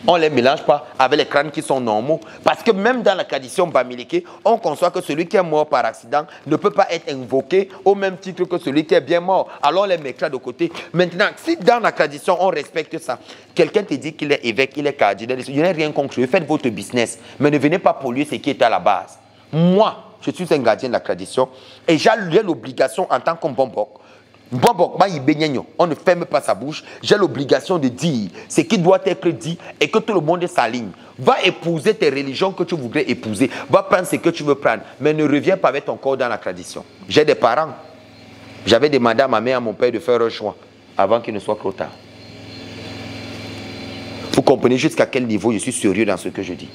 On ne les mélange pas avec les crânes qui sont normaux. Parce que même dans la tradition Bamileke, on conçoit que celui qui est mort par accident ne peut pas être invoqué au même titre que celui qui est bien mort. Alors on les mettra de côté. Maintenant, si dans la tradition on respecte ça, quelqu'un te dit qu'il est évêque, il est cardinal, il n'y a rien contre eux, faites votre business. Mais ne venez pas polluer ce qui est à la base. Moi, je suis un gardien de la tradition et j'ai l'obligation en tant qu'Mbombok. On ne ferme pas sa bouche. J'ai l'obligation de dire ce qui doit être dit et que tout le monde s'aligne. Va épouser tes religions que tu voudrais épouser. Va prendre ce que tu veux prendre. Mais ne reviens pas avec ton corps dans la tradition. J'ai des parents. J'avais demandé à ma mère et à mon père de faire un choix avant qu'il ne soit trop tard. Vous comprenez jusqu'à quel niveau je suis sérieux dans ce que je dis.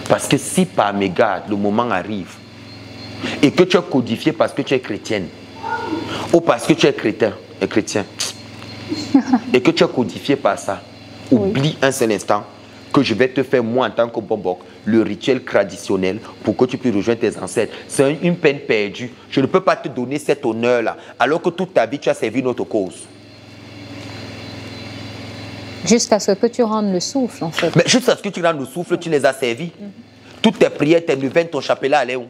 Parce que si par mégarde le moment arrive et que tu es codifié parce que tu es chrétienne ou parce que tu es chrétien et que tu es codifié par ça, oublie un seul instant que je vais te faire moi en tant que Bombok le rituel traditionnel pour que tu puisses rejoindre tes ancêtres. C'est une peine perdue. Je ne peux pas te donner cet honneur-là alors que toute ta vie tu as servi notre cause. Jusqu'à ce que tu rendes le souffle en fait. Mais jusqu'à ce que tu rendes le souffle, tu les as servis. Toutes tes prières, tes neuvaines, ton chapelet allaient où?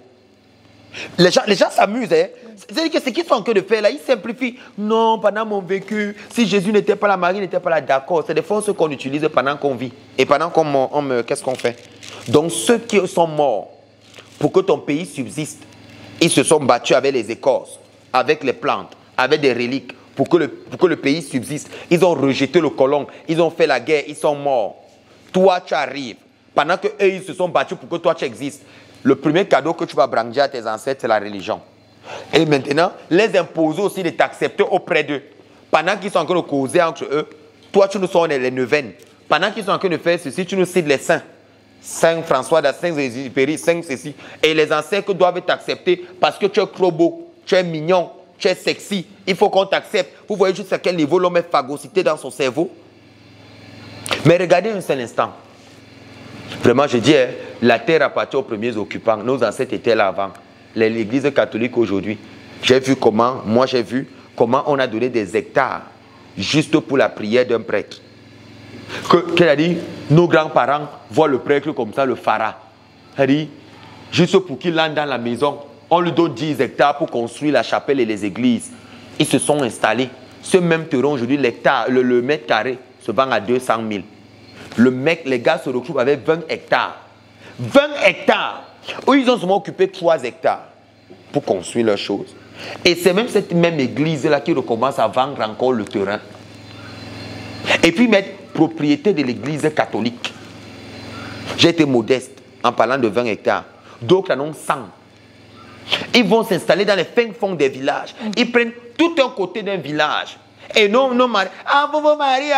Les gens s'amusent. Hein? C'est-à-dire que ce qu'ils sont en train de faire là, ils simplifient. Non, pendant mon vécu, si Jésus n'était pas là, Marie n'était pas là, d'accord. C'est des forces qu'on utilise pendant qu'on vit. Et pendant qu'on meurt, qu'est-ce qu'on fait? Donc ceux qui sont morts, pour que ton pays subsiste, ils se sont battus avec les écorces, avec les plantes, avec des reliques, pour que le pays subsiste. Ils ont rejeté le colon, ils ont fait la guerre, ils sont morts. Toi, tu arrives. Pendant qu'eux, ils se sont battus pour que toi, tu existes. Le premier cadeau que tu vas brandir à tes ancêtres, c'est la religion. Et maintenant, les imposer aussi de t'accepter auprès d'eux. Pendant qu'ils sont en train de causer entre eux, toi, tu nous sors les neuvaines. Pendant qu'ils sont en train de faire ceci, tu nous cites les saints. Saint François d'Assise, Saint Exupéry, Saint ceci. Et les ancêtres doivent t'accepter parce que tu es trop beau, tu es mignon, tu es sexy. Il faut qu'on t'accepte. Vous voyez juste à quel niveau l'homme est phagocyté dans son cerveau. Mais regardez un seul instant. Vraiment, je dis, la terre appartient aux premiers occupants. Nos ancêtres étaient là avant. L'église catholique aujourd'hui, j'ai vu comment on a donné des hectares juste pour la prière d'un prêtre. Qu'elle a dit, nos grands-parents voient le prêtre comme ça, le pharaon. Elle a dit, juste pour qu'il entre dans la maison, on lui donne 10 hectares pour construire la chapelle et les églises. Ils se sont installés. Ce même terrain aujourd'hui, le mètre carré se vend à 200 000. Les gars se retrouvent avec 20 hectares. 20 hectares. Eux, ils ont seulement occupé 3 hectares pour construire leurs choses. Et c'est même cette même église-là qui recommence à vendre encore le terrain. Et puis mettre propriété de l'église catholique. J'ai été modeste en parlant de 20 hectares. D'autres en ont 100. Ils vont s'installer dans les fins fonds des villages. Ils prennent tout un côté d'un village. Et non, Marie. Ah, vous, Marie,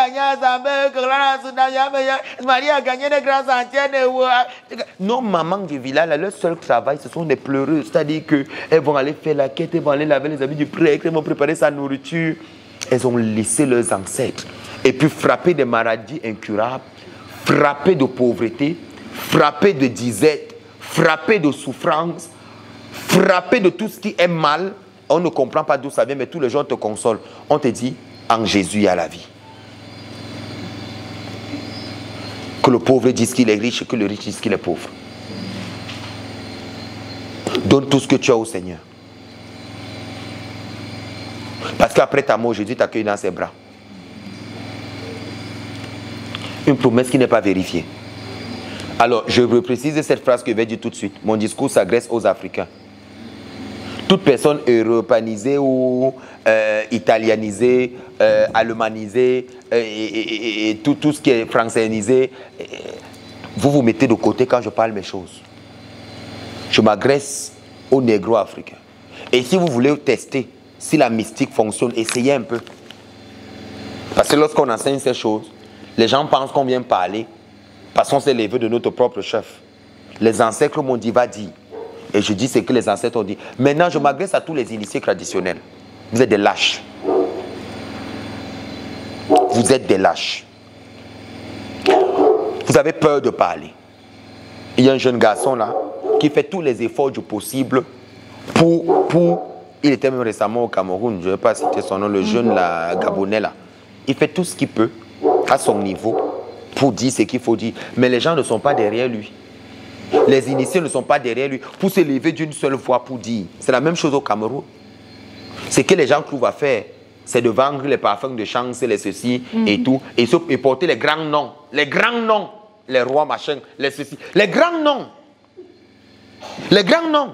Marie a gagné des grands sentiers. Non, maman du village, leur seul travail, ce sont des pleureuses. C'est-à-dire qu'elles vont aller faire la quête, elles vont aller laver les habits du prêtre, elles vont préparer sa nourriture. Elles ont laissé leurs ancêtres. Et puis frapper des maladies incurables, frapper de pauvreté, frapper de disette, frapper de souffrance, frapper de tout ce qui est mal. On ne comprend pas d'où ça vient, mais tous les gens te consolent. On te dit, en Jésus, il y a la vie. Que le pauvre dise qu'il est riche, que le riche dise qu'il est pauvre. Donne tout ce que tu as au Seigneur. Parce qu'après ta mort, Jésus t'accueille dans ses bras. Une promesse qui n'est pas vérifiée. Alors, je reprécise cette phrase que je vais dire tout de suite. Mon discours s'adresse aux Africains. Toute personne européanisée ou italianisée, allemanisée, et tout ce qui est françaisisé, vous vous mettez de côté quand je parle mes choses. Je m'adresse aux négros africains. Et si vous voulez tester si la mystique fonctionne, essayez un peu. Parce que lorsqu'on enseigne ces choses, les gens pensent qu'on vient parler parce qu'on s'est levé de notre propre chef. Les ancêtres m'ont dit, va dire. Et je dis ce que les ancêtres ont dit. Maintenant, je m'adresse à tous les initiés traditionnels. Vous êtes des lâches. Vous êtes des lâches. Vous avez peur de parler. Il y a un jeune garçon là qui fait tous les efforts du possible pour... Il était même récemment au Cameroun, je ne vais pas citer son nom, le jeune là, Gabonais là. Il fait tout ce qu'il peut à son niveau pour dire ce qu'il faut dire. Mais les gens ne sont pas derrière lui. Les initiés ne sont pas derrière lui pour se lever d'une seule voix pour dire. C'est la même chose au Cameroun. Ce que les gens trouvent à faire, c'est de vendre les parfums de chance, les ceci et tout, et porter les grands noms. Les grands noms. Les rois machin, les ceci. Les grands noms. Les grands noms.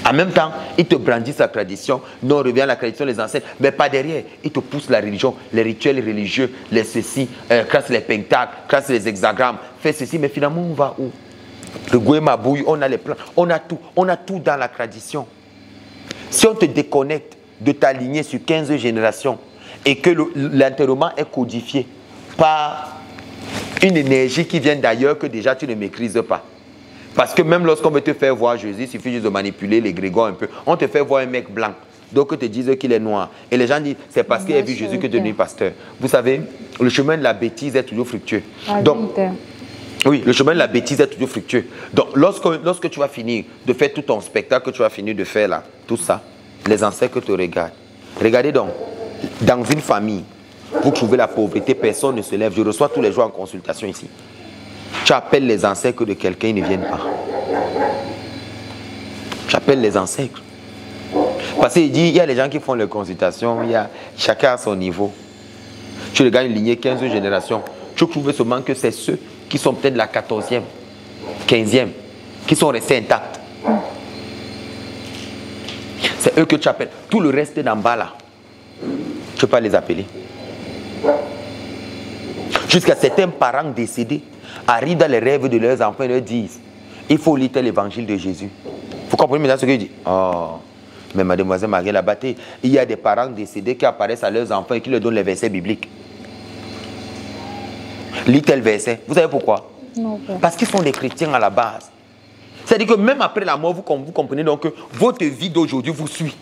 En même temps, ils te brandissent la tradition. Non, on revient à la tradition des ancêtres, mais pas derrière. Ils te poussent la religion, les rituels religieux, les ceci, crasse les pentacles, crasse les hexagrammes, fais ceci, mais finalement, on va où? Le Goué-Mabouille, on a les plans, on a tout dans la tradition. Si on te déconnecte de ta lignée sur 15 générations et que l'enterrement est codifié par une énergie qui vient d'ailleurs que déjà tu ne maîtrises pas. Parce que même lorsqu'on veut te faire voir Jésus, il suffit juste de manipuler les grégores un peu. On te fait voir un mec blanc. Donc, on te dise qu'il est noir. Et les gens disent, c'est parce qu'il a vu Jésus que tu es devenu pasteur. Vous savez, le chemin de la bêtise est toujours fructueux. Donc, oui, le chemin de la bêtise est toujours fructueux. Donc, lorsque tu vas finir de faire tout ton spectacle que tu vas finir de faire là, tout ça, les ancêtres te regardent. Regardez donc, dans une famille, vous trouvez la pauvreté, personne ne se lève. Je reçois tous les jours en consultation ici. Tu appelles les ancêtres de quelqu'un, ils ne viennent pas. J'appelle les ancêtres. Parce qu'il dit, il y a les gens qui font les consultations, chacun à son niveau. Tu regardes une lignée 15 générations, tu trouves seulement que c'est ceux qui sont peut-être la 14e, 15e, qui sont restés intacts. C'est eux que tu appelles. Tout le reste d'en bas là, tu ne peux pas les appeler. Jusqu'à certains parents décédés arrivent dans les rêves de leurs enfants et leur disent, il faut lire l'évangile de Jésus. Vous comprenez maintenant ce que je dis? Oh, mais mademoiselle Marie la bâtée, il y a des parents décédés qui apparaissent à leurs enfants et qui leur donnent les versets bibliques. Lis tel verset. Vous savez pourquoi? Non, parce qu'ils sont des chrétiens à la base. C'est-à-dire que même après la mort, vous comprenez donc que votre vie d'aujourd'hui vous suit.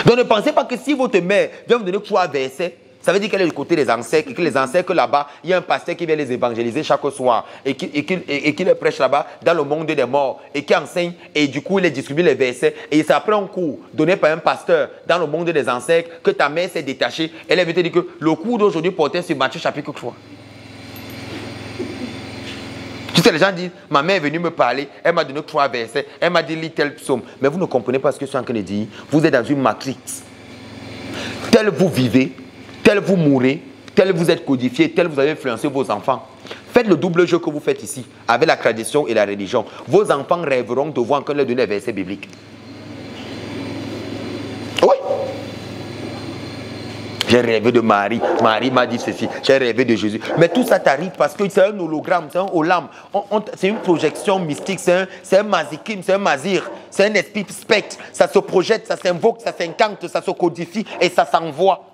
Donc ne pensez pas que si votre mère vient vous donner 3 versets, ça veut dire qu'elle est du côté des ancêtres, et que les ancêtres là-bas, il y a un pasteur qui vient les évangéliser chaque soir et qui les prêche là-bas dans le monde des morts et qui enseigne et du coup il les distribue les versets et c'est après un cours donné par un pasteur dans le monde des ancêtres que ta mère s'est détachée. Elle veut te dire que le cours d'aujourd'hui portait sur Matthieu chapitre 3. Tu sais, les gens disent, ma mère est venue me parler, elle m'a donné 3 versets, elle m'a dit lis tel psaume. Mais vous ne comprenez pas ce que je suis en train de dire. Vous êtes dans une matrix. Tel vous vivez, tel vous mourrez, tel vous êtes codifié, tel vous avez influencé vos enfants. Faites le double jeu que vous faites ici, avec la tradition et la religion. Vos enfants rêveront de voir qu'on leur donne des versets bibliques. Oui. J'ai rêvé de Marie, Marie m'a dit ceci, j'ai rêvé de Jésus. Mais tout ça t'arrive parce que c'est un hologramme, c'est un holam, c'est une projection mystique, c'est un mazikim, c'est un mazir, c'est un esprit spectre. Ça se projette, ça s'invoque, ça s'incante, ça se codifie et ça s'envoie.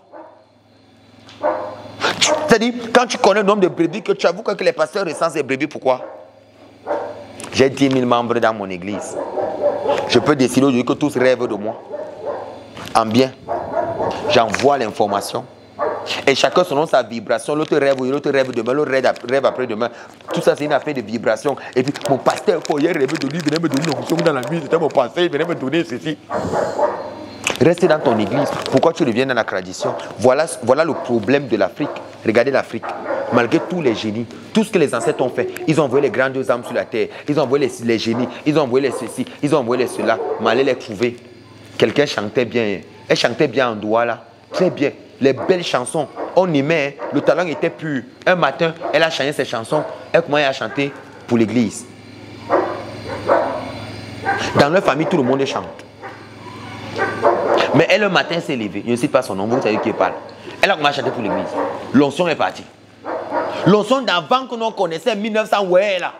C'est-à-dire, quand tu connais le nombre de brebis que tu avoues que les pasteurs recensent les brebis, pourquoi? J'ai 10 000 membres dans mon église. Je peux décider aujourd'hui que tous rêvent de moi. En bien. J'envoie l'information. Et chacun selon sa vibration. L'autre rêve, l'autre rêve demain, l'autre rêve après-demain. Tout ça, c'est une affaire de vibration. Et puis, mon pasteur, hier, rêvé de lui, il venait me donner une onction dans la nuit. C'était mon pasteur, il venait me donner ceci. Reste dans ton église. Pourquoi tu reviens dans la tradition? Voilà le problème de l'Afrique. Regardez l'Afrique. Malgré tous les génies, tout ce que les ancêtres ont fait, ils ont envoyé les grandes âmes sur la terre. Ils ont envoyé les génies. Ils ont envoyé les ceci. Ils ont envoyé les cela. Mais allez les trouver. Quelqu'un chantait bien. Elle chantait bien en Douala. Très bien. Les belles chansons. On aimait. Le talent était pur. Un matin, elle a chanté ses chansons. Elle commençait à chanter pour l'église. Dans leur famille, tout le monde chante. Mais elle, le matin, s'est levée. Je ne cite pas son nom, vous savez qui parle. Elle a commencé à chanter pour l'église. L'onction est partie. L'onction d'avant que l'on connaissait, 1900, ouais, là.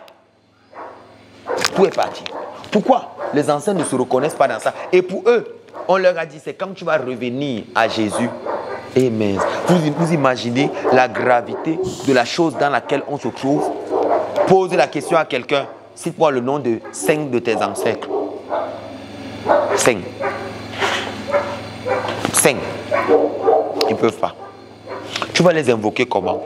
Tout est parti. Pourquoi? Les anciens ne se reconnaissent pas dans ça. Et pour eux, on leur a dit, c'est quand tu vas revenir à Jésus. Amen. Vous imaginez la gravité de la chose dans laquelle on se trouve? Posez la question à quelqu'un. Cite-moi le nom de 5 de tes ancêtres. 5. 5. Ils ne peuvent pas. Tu vas les invoquer comment?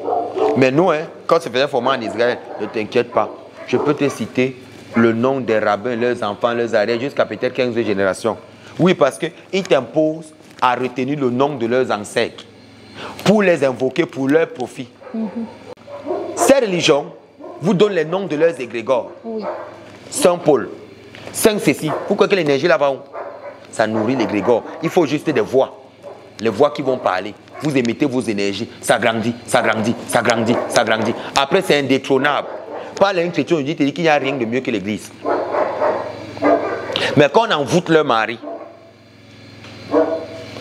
Mais nous, quand c'est fait un format en Israël, ne t'inquiète pas. Je peux te citer le nom des rabbins, leurs enfants, leurs arrières, jusqu'à peut-être 15 générations. Oui, parce qu'ils t'imposent à retenir le nom de leurs ancêtres pour les invoquer pour leur profit. Ces religions vous donnent les noms de leurs égrégores. Oui. Saint Paul, Saint Cécile. Pourquoi que l'énergie là-bas? Ça nourrit l'égrégore. Il faut juste des voix. Les voix qui vont parler. Vous émettez vos énergies. Ça grandit, ça grandit, ça grandit, ça grandit. Après, c'est indétrônable. Par les chrétiens, on dit qu'il n'y a rien de mieux que l'église. Mais quand on envoûte leur mari,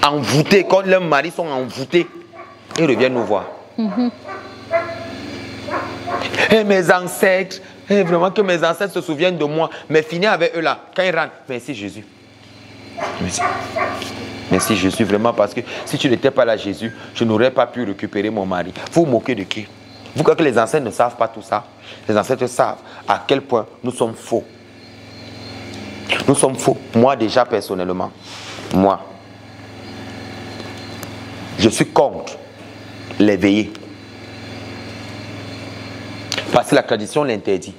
envoûtés, quand leurs maris sont envoûtés, ils reviennent nous voir. Et mes ancêtres, vraiment que mes ancêtres se souviennent de moi, mais finis avec eux là. Quand ils rentrent, merci Jésus. Merci. Merci Jésus, vraiment, parce que si tu n'étais pas là, Jésus, je n'aurais pas pu récupérer mon mari. Vous vous moquez de qui? Vous croyez que les ancêtres ne savent pas tout ça? Les ancêtres savent à quel point nous sommes faux. Nous sommes faux. Moi déjà, personnellement, moi, je suis contre les veillées. Parce que la tradition l'interdit.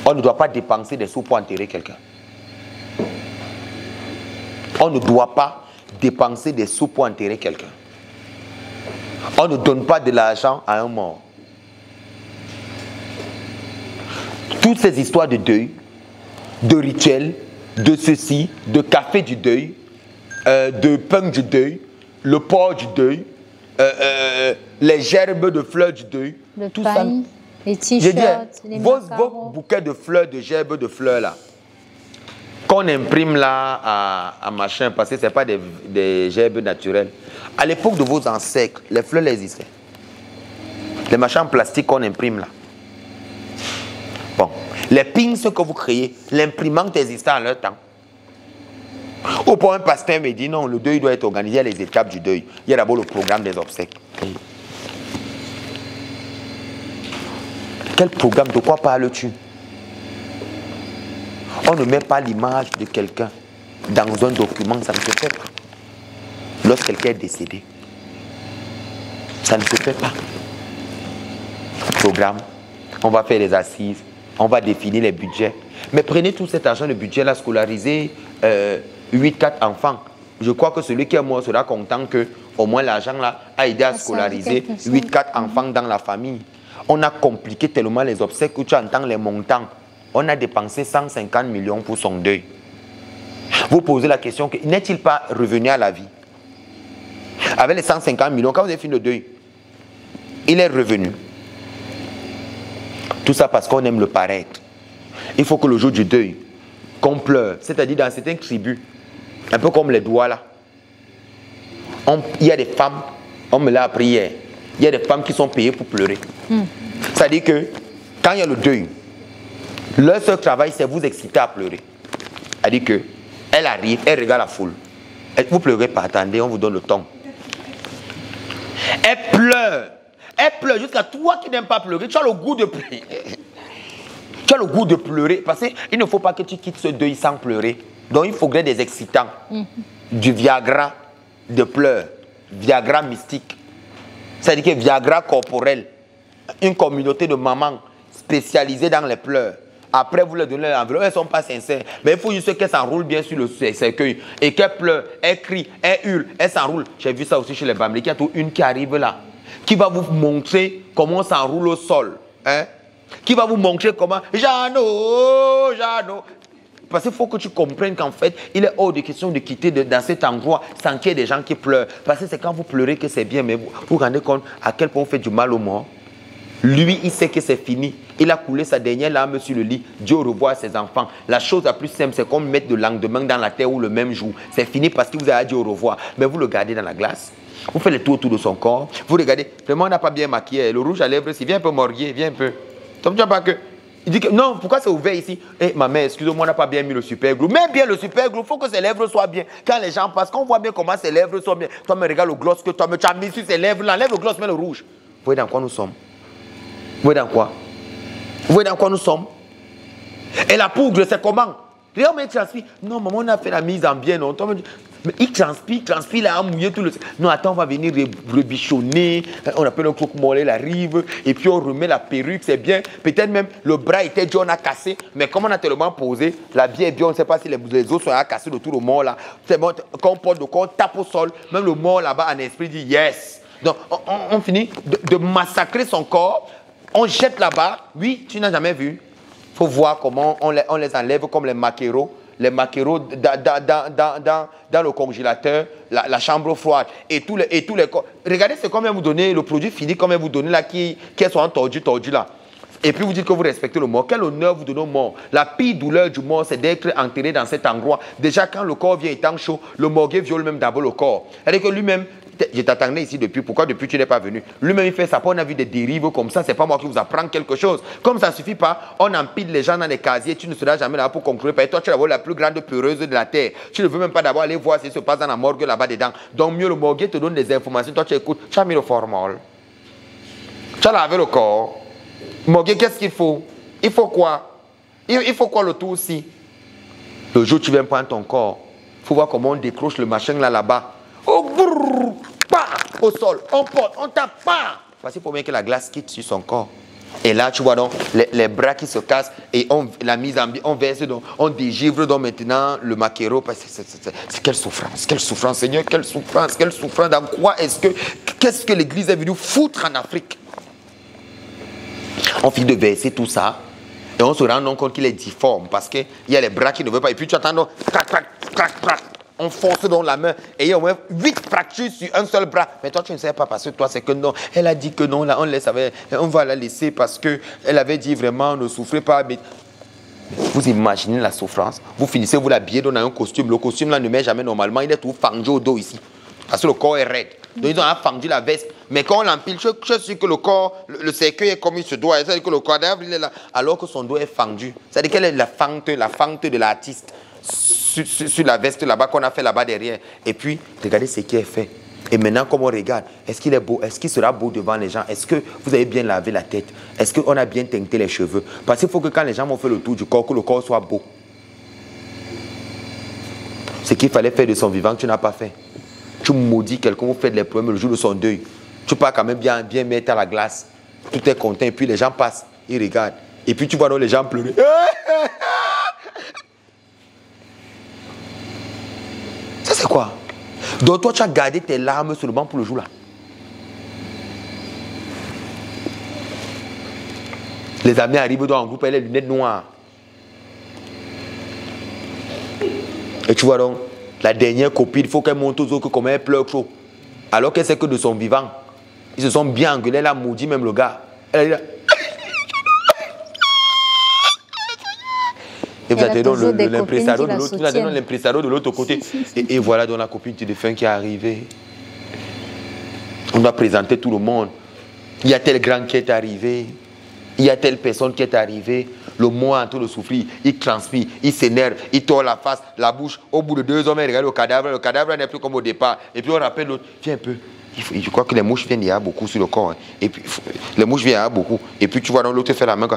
On ne doit pas dépenser des sous pour enterrer quelqu'un. On ne doit pas dépenser des sous pour enterrer quelqu'un. On ne donne pas de l'argent à un mort. Toutes ces histoires de deuil, de rituels, de ceci, de café du deuil, de pain du deuil, le porc du deuil, les gerbes de fleurs du deuil, le tout pain, ça. Les t-shirts, les vos macarons. bouquets de fleurs, de gerbes de fleurs là, qu'on imprime là à machin, parce que ce n'est pas des gerbes naturelles. À l'époque de vos ancêtres, les fleurs existaient. Les machins en plastique qu'on imprime là. Bon, les pins que vous créez, l'imprimante existait en leur temps. Au point, un pasteur me dit non, le deuil doit être organisé à les étapes du deuil. Il y a d'abord le programme des obsèques. Quel programme? De quoi parles-tu? On ne met pas l'image de quelqu'un dans un document, ça ne se fait pas. lorsque quelqu'un est décédé. Ça ne se fait pas. Programme, on va faire les assises, on va définir les budgets. Mais prenez tout cet argent de budget là, scolarisez 8-4 enfants. Je crois que celui qui est mort sera content que au moins l'argent là a aidé à scolariser 8-4 enfants dans la famille. On a compliqué tellement les obsèques que tu entends les montants. On a dépensé 150 millions pour son deuil. Vous posez la question, n'est-il pas revenu à la vie? Avec les 150 millions, quand vous avez fini le deuil, il est revenu. Tout ça parce qu'on aime le paraître. Il faut que le jour du deuil, qu'on pleure. C'est-à-dire dans certaines tribus, un peu comme les doigts là, il y a des femmes, on me l'a appris hier, il y a des femmes qui sont payées pour pleurer. C'est-à-dire que quand il y a le deuil, leur seul travail c'est vous exciter à pleurer. C'est-à-dire que elle arrive, elle regarde la foule. Vous pleurez pas, attendez, on vous donne le temps. Elle pleure jusqu'à toi qui n'aimes pas pleurer. Tu as le goût de pleurer. Tu as le goût de pleurer parce qu'il ne faut pas que tu quittes ce deuil sans pleurer. Donc il faudrait des excitants, du Viagra de pleurs, Viagra mystique. C'est-à-dire que Viagra corporel, une communauté de mamans spécialisée dans les pleurs. Après, vous leur donnez l'enveloppe, elles ne sont pas sincères. Mais il faut juste qu'elles s'enroulent bien sur le cercueil. Et qu'elles pleurent, elles crient, elles hurlent, elles s'enroulent. J'ai vu ça aussi chez les Bamilés. Il y a une qui arrive là, qui va vous montrer comment on s'enroule au sol. Hein? Qui va vous montrer comment... Jeannot. Parce qu'il faut que tu comprennes qu'en fait, il est hors de question de quitter dans cet endroit sans qu'il y ait des gens qui pleurent. Parce que c'est quand vous pleurez que c'est bien. Mais vous vous rendez compte à quel point vous faites du mal au mort. Lui, il sait que c'est fini. Il a coulé sa dernière larme sur le lit. Dieu au revoir à ses enfants. La chose la plus simple, c'est comme mettre le lendemain dans la terre ou le même jour. C'est fini parce qu'il vous a dit au revoir. Mais vous le gardez dans la glace. Vous faites le tour autour de son corps. Vous regardez. Vraiment, on n'a pas bien maquillé. Le rouge à lèvres, c'est viens un peu morguer, viens un peu. Tu ne vois pas que... Il dit que non, pourquoi c'est ouvert ici? Eh, ma mère, excusez-moi, on n'a pas bien mis le super glue. Mets bien le super glue, il faut que ses lèvres soient bien. Quand les gens passent, qu'on voit bien comment ses lèvres sont bien. Toi, me regarde le gloss que toi, tu as mis sur ses lèvres. Enlève le gloss, mets le rouge. Vous voyez dans quoi nous sommes? Vous voyez dans quoi? Vous voyez dans quoi nous sommes? Et la poudre, c'est comment? Regarde, mais il transpire. Non, maman, on a fait la mise en bien. Non. Mais il transpire, il a mouillé tout le... Non, attends, on va venir rebichonner. On appelle le croque-mollet, il arrive. Et puis on remet la perruque, c'est bien. Peut-être même le bras était dur, on a cassé. Mais comme on a tellement posé, la vie est bien, on ne sait pas si les os sont cassés de tout le mort là. C'est bon, quand on porte de corps, on tape au sol. Même le mort là-bas en esprit dit yes. Donc on finit de massacrer son corps. On jette là-bas. Oui, tu n'as jamais vu. Il faut voir comment on les enlève comme les maquereaux. Les maquereaux dans le congélateur, la chambre froide et tous les corps. Regardez, c'est combien vous donnez, le produit fini, combien vous donnez là, qui sont tordus là. Et puis vous dites que vous respectez le mort. Quel honneur vous donnez au mort? La pire douleur du mort, c'est d'être enterré dans cet endroit. Déjà, quand le corps vient étant chaud, le morguet viole même d'abord le corps. C'est-à-dire que lui-même, je t'attendais ici depuis. Pourquoi depuis tu n'es pas venu? Lui-même, il fait ça. On a vu des dérives comme ça. C'est pas moi qui vous apprends quelque chose. Comme ça ne suffit pas, on empile les gens dans les casiers. Tu ne seras jamais là pour conclure. Parce que toi, tu es la plus grande peureuse de la terre. Tu ne veux même pas d'abord aller voir ce qui se passe dans la morgue là-bas dedans. Donc, mieux le morguet te donne des informations. Toi, tu écoutes. Tu as mis le formol. Tu as lavé le corps. Morguet, qu'est-ce qu'il faut? Il faut quoi? Il faut quoi le tout aussi? Le jour où tu viens prendre ton corps, il faut voir comment on décroche le machin là-bas. Oh, brrr, bah, au sol, on porte, on tape, pas. Parce qu'il faut bien que la glace quitte sur son corps. Et là, tu vois donc les bras qui se cassent et on verse, donc, on dégivre donc maintenant le maquereau. C'est quelle souffrance, Seigneur, quelle souffrance. Dans quoi qu'est-ce que l'Église est venue foutre en Afrique? On finit de verser tout ça et on se rend compte qu'il est difforme parce qu'il y a les bras qui ne veulent pas. Et puis tu attends donc, crac. On force dans la main et il y a au moins 8 fractures sur un seul bras. Mais toi, tu ne sais pas parce que toi, c'est que non. Elle a dit que non, là, on va la laisser parce qu'elle avait dit vraiment, ne souffrez pas. Mais vous imaginez la souffrance. Vous finissez, vous l'habillez dans un costume. Le costume, là, ne met jamais normalement. Il est tout fendu au dos ici. Parce que le corps est raide. Donc, ils ont fendu la veste. Mais quand on l'empile, je suis sûr que le corps, le cercueil est comme il se doit. C'est-à-dire que le cadavre, il est là. Alors que son dos est fendu. C'est-à-dire quelle est la fente de l'artiste sur la veste là-bas qu'on a fait là-bas derrière. Et puis, regardez ce qui est fait. Et maintenant, comme on regarde, est-ce qu'il est beau? Est-ce qu'il sera beau devant les gens? Est-ce que vous avez bien lavé la tête? Est-ce qu'on a bien teinté les cheveux? Parce qu'il faut que quand les gens vont faire le tour du corps, que le corps soit beau. Ce qu'il fallait faire de son vivant, tu n'as pas fait. tu maudis quelqu'un, vous faites les problèmes le jour de son deuil. Tu pars quand même bien mettre à la glace. Tout est content et puis les gens passent, ils regardent. Et puis tu vois donc les gens pleurer. Ça c'est quoi? Donc toi tu as gardé tes larmes sur le banc pour le jour là. Les amis arrivent dans un groupe avec les lunettes noires. Et tu vois donc, la dernière copine, il faut qu'elle monte aux autres comment elle pleure trop. Alors qu'elle sait que de son vivant, ils se sont bien engueulés, elle a maudit même le gars. Elle a dit là. Et vous avez donc l'impresario de l'autre côté. Et voilà donc la copine du défunt qui est arrivée. On doit présenter tout le monde. Il y a tel grand qui est arrivé. Il y a telle personne qui est arrivée. Le mot est en train de souffrir. Il transpire, il s'énerve, il tord la face, la bouche. Au bout de 2 hommes, il regarde le cadavre. Le cadavre n'est plus comme au départ. Et puis on rappelle l'autre. Viens un peu. Je crois que les mouches viennent, il y a beaucoup sur le corps. Hein. Et puis les mouches viennent, il y a beaucoup. Et puis tu vois l'autre fait la main.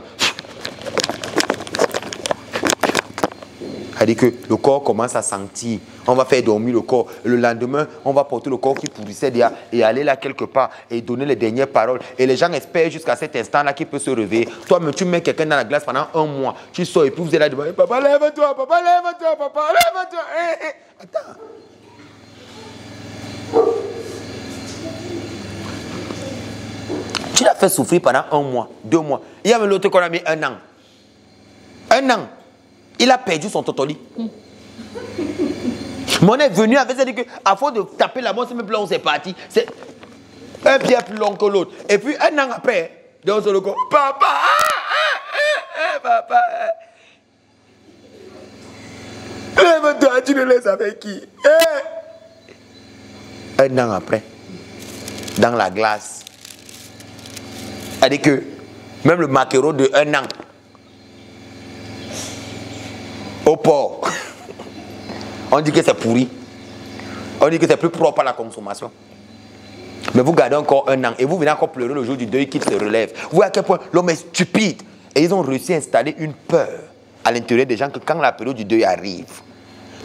C'est-à-dire que le corps commence à sentir. On va faire dormir le corps. Le lendemain, on va porter le corps qui pourrissait et aller là quelque part et donner les dernières paroles. Et les gens espèrent jusqu'à cet instant-là qu'il peut se réveiller. Toi-même, tu mets quelqu'un dans la glace pendant 1 mois. Tu sors et puis vous êtes là devant. Papa, lève-toi, papa, lève-toi, papa, lève-toi. Attends. Tu l'as fait souffrir pendant 1 mois, 2 mois. Il y a même l'autre qu'on a mis 1 an. 1 an. Il a perdu son totoli. Mais on est venu avec ça, dit qu'à force de taper la mort, c'est même plus long, c'est parti. C'est un pied plus long que l'autre. Et puis 1 an après, dans le corps, papa, papa. Lève-toi, tu ne laisses avec qui? 1 an après, dans la glace. C'est-à-dire que même le maquereau de 1 an, au port, on dit que c'est pourri. On dit que c'est plus propre à la consommation. Mais vous gardez encore 1 an et vous venez encore pleurer le jour du deuil qu'il se relève. Vous voyez à quel point l'homme est stupide. Et ils ont réussi à installer une peur à l'intérieur des gens que quand la période du deuil arrive,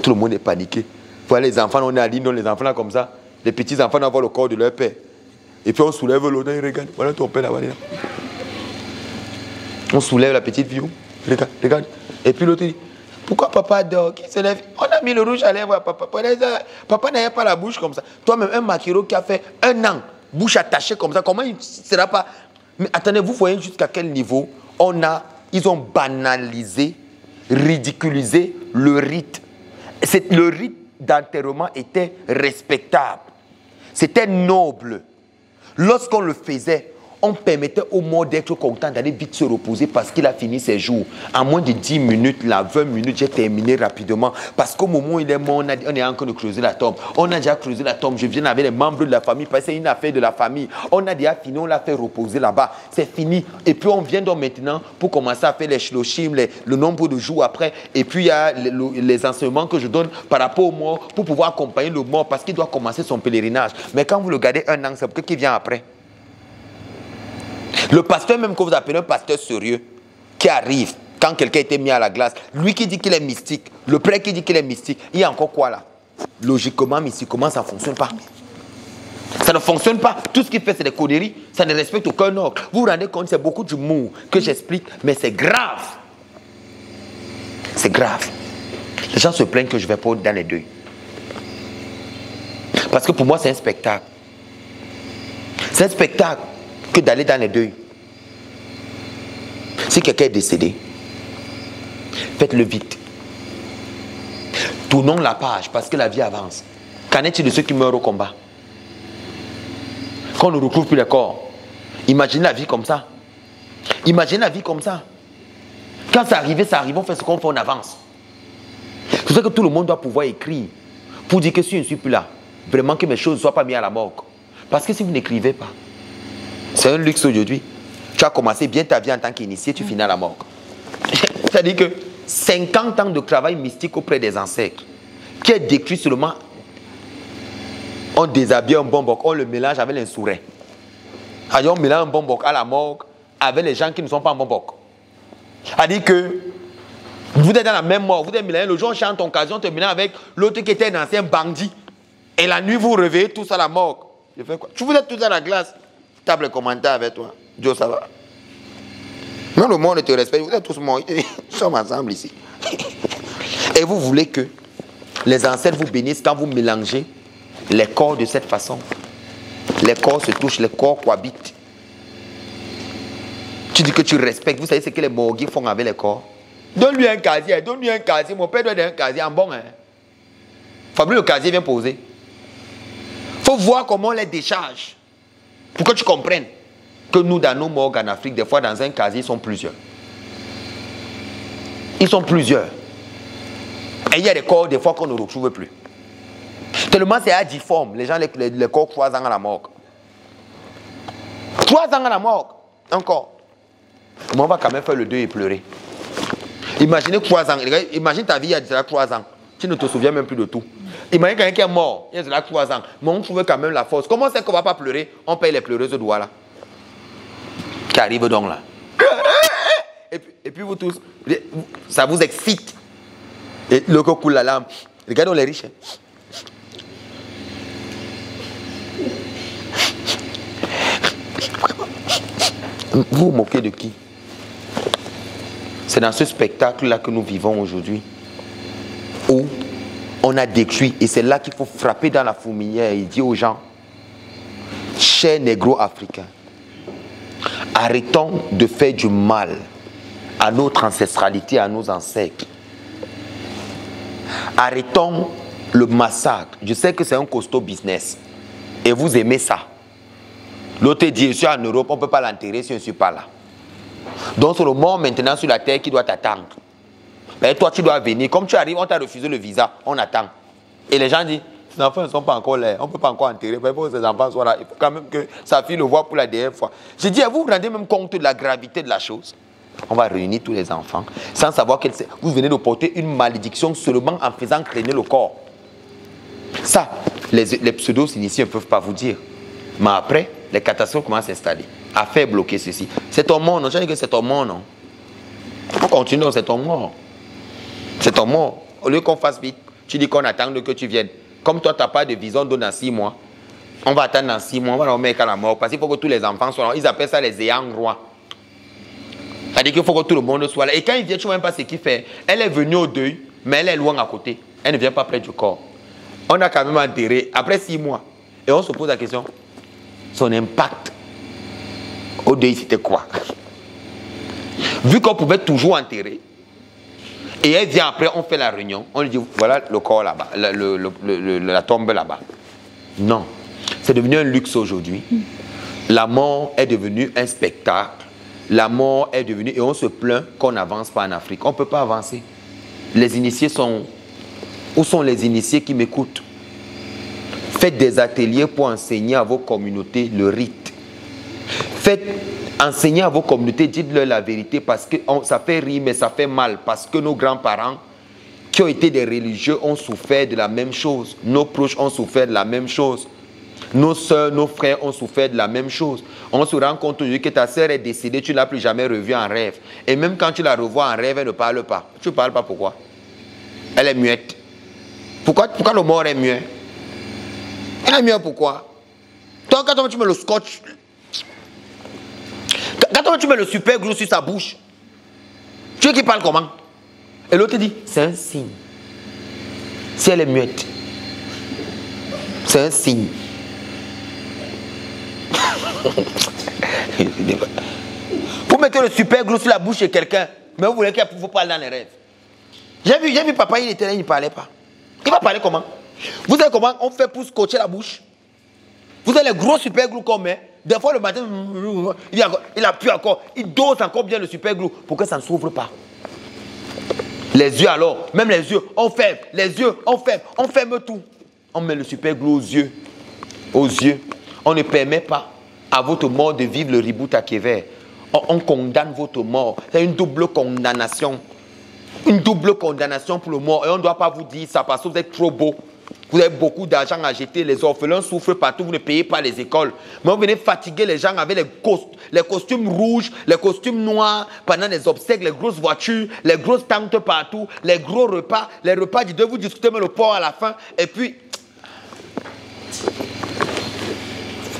tout le monde est paniqué. Vous voyez les enfants, on est à l'île, les enfants là comme ça. Les petits enfants doivent voir le corps de leur père. Et puis on soulève l'autre, il regarde. Voilà ton père là-bas. On soulève la petite fille. Regarde, regarde. Et puis l'autre dit, pourquoi papa dort? Qui se lève? On a mis le rouge à lèvres à papa. Papa n'avait pas la bouche comme ça. Toi-même, un maquereau qui a fait 1 an, bouche attachée comme ça, comment il ne sera pas... Mais attendez, vous voyez jusqu'à quel niveau ils ont banalisé, ridiculisé le rite. Le rite d'enterrement était respectable. C'était noble. Lorsqu'on le faisait, on permettait au mort d'être content, d'aller vite se reposer parce qu'il a fini ses jours. En moins de 10 minutes, là, 20 minutes, j'ai terminé rapidement. Parce qu'au moment où il est mort, on est en train de creuser la tombe. On a déjà creusé la tombe. Je viens avec les membres de la famille parce que c'est une affaire de la famille. On a déjà fini, on l'a fait reposer là-bas. C'est fini. Et puis on vient donc maintenant pour commencer à faire les shloshim, le nombre de jours après. Et puis il y a les enseignements que je donne par rapport au mort pour pouvoir accompagner le mort parce qu'il doit commencer son pèlerinage. Mais quand vous le gardez 1 an, c'est pour qui vient après. Le pasteur même que vous appelez un pasteur sérieux, qui arrive quand quelqu'un était mis à la glace, lui qui dit qu'il est mystique, le prêtre qui dit qu'il est mystique, il y a encore quoi là? Logiquement, mystiquement, ça ne fonctionne pas. Ça ne fonctionne pas. Tout ce qu'il fait, c'est des conneries. Ça ne respecte aucun ordre. Vous vous rendez compte, c'est beaucoup d'humour que j'explique, mais c'est grave. C'est grave. Les gens se plaignent que je ne vais pas dans les deuils. Parce que pour moi, c'est un spectacle. C'est un spectacle que d'aller dans les deuils. Si quelqu'un est décédé, faites-le vite. Tournons la page parce que la vie avance. Qu'en est-il de ceux qui meurent au combat? Quand on ne retrouve plus les corps, imaginez la vie comme ça. Imaginez la vie comme ça. Quand ça arrive, on fait ce qu'on fait, on avance. C'est pour ça que tout le monde doit pouvoir écrire pour dire que si je ne suis plus là, vraiment que mes choses ne soient pas mises à la morgue. Parce que si vous n'écrivez pas, c'est un luxe aujourd'hui. Tu as commencé bien ta vie en tant qu'initié, tu finis à la morgue. C'est-à-dire que 50 ans de travail mystique auprès des ancêtres, qui est décrit seulement, on déshabille un bonboc, on le mélange avec les souris. On mélange un bonboc à la morgue avec les gens qui ne sont pas en bonboc. C'est-à-dire que vous êtes dans la même mort, vous êtes mélangé, le jour où on chante ton occasion, tu te mélanges avec l'autre qui était un ancien bandit. Et la nuit, vous réveillez tous à la morgue. Je fais quoi? Vous êtes tous à la glace. Tape les commentaires avec toi. Dieu, ça va. Même le monde te respecte. Vous êtes tous morts. Nous sommes ensemble ici. Et vous voulez que les ancêtres vous bénissent quand vous mélangez les corps de cette façon. Les corps se touchent, les corps cohabitent. Tu dis que tu respectes. Vous savez ce que les morgues font avec les corps? Donne-lui un casier, donne-lui un casier. Mon père doit donner un casier en bon. Hein? Fabrice, le casier vient poser. Il faut voir comment on les décharge. Pour que tu comprennes que nous, dans nos morgues en Afrique, des fois, dans un casier, ils sont plusieurs. Ils sont plusieurs. Et il y a des corps, des fois, qu'on ne retrouve plus. Tellement c'est adiforme. Les gens, les corps, 3 ans à la morgue. 3 ans à la morgue. Encore. Mais on va quand même faire le deuil et pleurer. Imaginez 3 ans. Imagine ta vie il y a déjà 3 ans. Tu ne te souviens même plus de tout. Imagine quelqu'un qui est mort il y a déjà 3 ans. Mais on trouve quand même la force. Comment c'est qu'on ne va pas pleurer? On paye les pleureuses de doigts là. Qui arrivent donc là. Et puis vous tous, ça vous excite. Et le corps coule la larme. Regardons les riches. Vous vous moquez de qui? C'est dans ce spectacle-là que nous vivons aujourd'hui, où on a détruit, et c'est là qu'il faut frapper dans la fourmilière et dire aux gens, chers négro-africains, arrêtons de faire du mal à notre ancestralité, à nos ancêtres. Arrêtons le massacre. Je sais que c'est un costaud business, et vous aimez ça. L'autre dit, je suis en Europe, on ne peut pas l'enterrer si je ne suis pas là. Donc c'est le mort maintenant sur la terre qui doit t'attendre. Mais toi tu dois venir. Comme tu arrives, on t'a refusé le visa, on attend. Et les gens disent, ces enfants ne sont pas encore là, on ne peut pas encore enterrer. Il faut que ces enfants soient là. Il faut quand même que sa fille le voie pour la dernière fois. Je dis, vous vous rendez même compte de la gravité de la chose? On va réunir tous les enfants sans savoir que vous venez de porter une malédiction seulement en faisant craigner le corps. Ça, les pseudo-initiés ne peuvent pas vous dire. Mais après, les catastrophes commencent à s'installer. À faire bloquer ceci. C'est ton mort, non? Je dis que c'est ton mort, non? On continue, c'est ton mort. C'est ton mort. Au lieu qu'on fasse vite, tu dis qu'on attend que tu viennes. Comme toi, tu n'as pas de vision dans 6 mois. On va attendre dans 6 mois, on va leur mettre à la mort. Parce qu'il faut que tous les enfants soient là. Ils appellent ça les ayants droit. C'est-à-dire qu'il faut que tout le monde soit là. Et quand il vient, tu ne vois même pas ce qu'il fait. Elle est venue au deuil, mais elle est loin à côté. Elle ne vient pas près du corps. On a quand même enterré après 6 mois. Et on se pose la question, son impact au deuil, c'était quoi? Vu qu'on pouvait toujours enterrer, et elle vient après, on fait la réunion, on lui dit, voilà le corps là-bas, la tombe là-bas. Non, c'est devenu un luxe aujourd'hui. La mort est devenue un spectacle. La mort est devenue, et on se plaint qu'on n'avance pas en Afrique. On ne peut pas avancer. Les initiés sont... Où sont les initiés qui m'écoutent? Faites des ateliers pour enseigner à vos communautés le rite. Faites enseigner à vos communautés, dites-leur la vérité, parce que ça fait rire, mais ça fait mal, parce que nos grands-parents qui ont été des religieux ont souffert de la même chose. Nos proches ont souffert de la même chose. Nos soeurs, nos frères ont souffert de la même chose. On se rend compte aujourd'hui que ta sœur est décédée, tu ne l'as plus jamais revue en rêve. Et même quand tu la revois en rêve, elle ne parle pas. Tu ne parles pas pourquoi? Elle est muette. Pourquoi le mort est muet? Elle est muette pourquoi? Toi, quand tu mets le scotch... Quand tu mets le super glue sur sa bouche, tu veux qu'il parle comment? Et l'autre dit, c'est un signe. Si elle est muette, c'est un signe. Vous mettez le super glue sur la bouche de quelqu'un, mais vous voulez qu'il vous parle dans les rêves. J'ai vu papa, il était là, il ne parlait pas. Il va parler comment? Vous savez comment on fait pour scotcher la bouche? Vous avez les gros super glue qu'on met. Des fois le matin, il appuie encore, il dose encore bien le super glue pour que ça ne s'ouvre pas. Les yeux alors, même les yeux, on ferme, les yeux, on ferme tout. On met le super glue aux yeux. Aux yeux. On ne permet pas à votre mort de vivre le reboot à Kéver. On condamne votre mort. C'est une double condamnation. Une double condamnation pour le mort. Et on ne doit pas vous dire ça parce que vous êtes trop beau. Vous avez beaucoup d'argent à jeter, les orphelins souffrent partout, vous ne payez pas les écoles. Mais vous venez fatiguer les gens avec les costumes rouges, les costumes noirs, pendant les obsèques, les grosses voitures, les grosses tentes partout, les gros repas, les repas du deux, vous discutez même le porc à la fin. Et puis,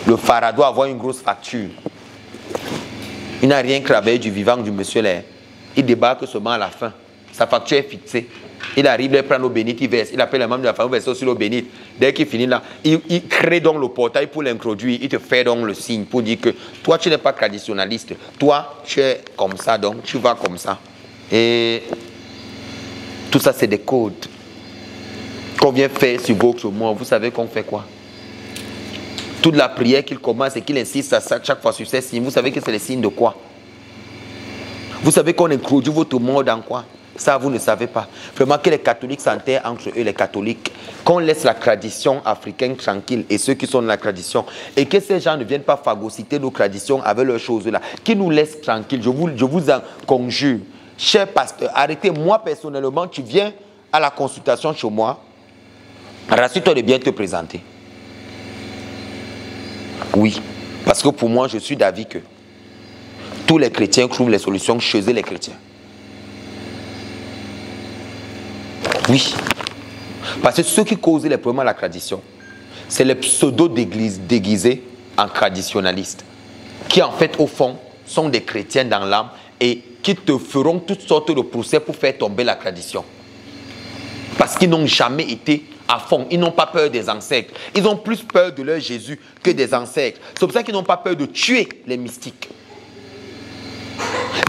Le pharaon doit avoir une grosse facture. Il n'a rien cravé du vivant du monsieur là. Il débarque seulement à la fin. Sa facture est fixée. Il arrive, il prend l'eau bénite, il verse. Il appelle les membres de la famille, il verse sur l'eau bénite. Dès qu'il finit là, il crée donc le portail pour l'introduire. Il te fait donc le signe pour dire que toi, tu n'es pas traditionnaliste. Toi, tu es comme ça, donc tu vas comme ça. Et tout ça, c'est des codes qu'on vient faire sur votre monde. Vous savez qu'on fait quoi? Toute la prière qu'il commence et qu'il insiste à ça, chaque fois sur ces signes, vous savez que c'est les signes de quoi? Vous savez qu'on introduit votre monde dans quoi? Ça, vous ne savez pas. Vraiment que les catholiques s'enterrent entre eux, les catholiques. Qu'on laisse la tradition africaine tranquille et ceux qui sont dans la tradition. Et que ces gens ne viennent pas phagocyter nos traditions avec leurs choses-là. Qu'ils nous laissent tranquilles. Je vous en conjure. Cher pasteur, arrêtez. Moi, personnellement, tu viens à la consultation chez moi. Rassure-toi de bien te présenter. Oui. Parce que pour moi, je suis d'avis que tous les chrétiens trouvent les solutions chez eux, les chrétiens. Oui. Parce que ceux qui causent les problèmes à la tradition, c'est les pseudo-d'églises déguisés en traditionnalistes, qui en fait, au fond, sont des chrétiens dans l'âme et qui te feront toutes sortes de procès pour faire tomber la tradition. Parce qu'ils n'ont jamais été à fond. Ils n'ont pas peur des ancêtres. Ils ont plus peur de leur Jésus que des ancêtres. C'est pour ça qu'ils n'ont pas peur de tuer les mystiques,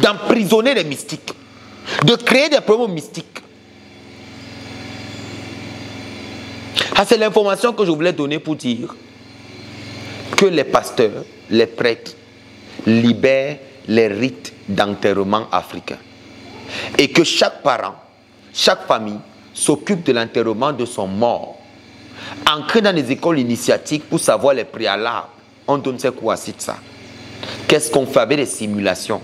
d'emprisonner les mystiques, de créer des problèmes mystiques. Ah, c'est l'information que je voulais donner pour dire que les pasteurs, les prêtres libèrent les rites d'enterrement africains. Et que chaque parent, chaque famille s'occupe de l'enterrement de son mort. Ancré dans les écoles initiatiques pour savoir les préalables. On donne ces cours à ça. Qu'est-ce qu'on fait avec les simulations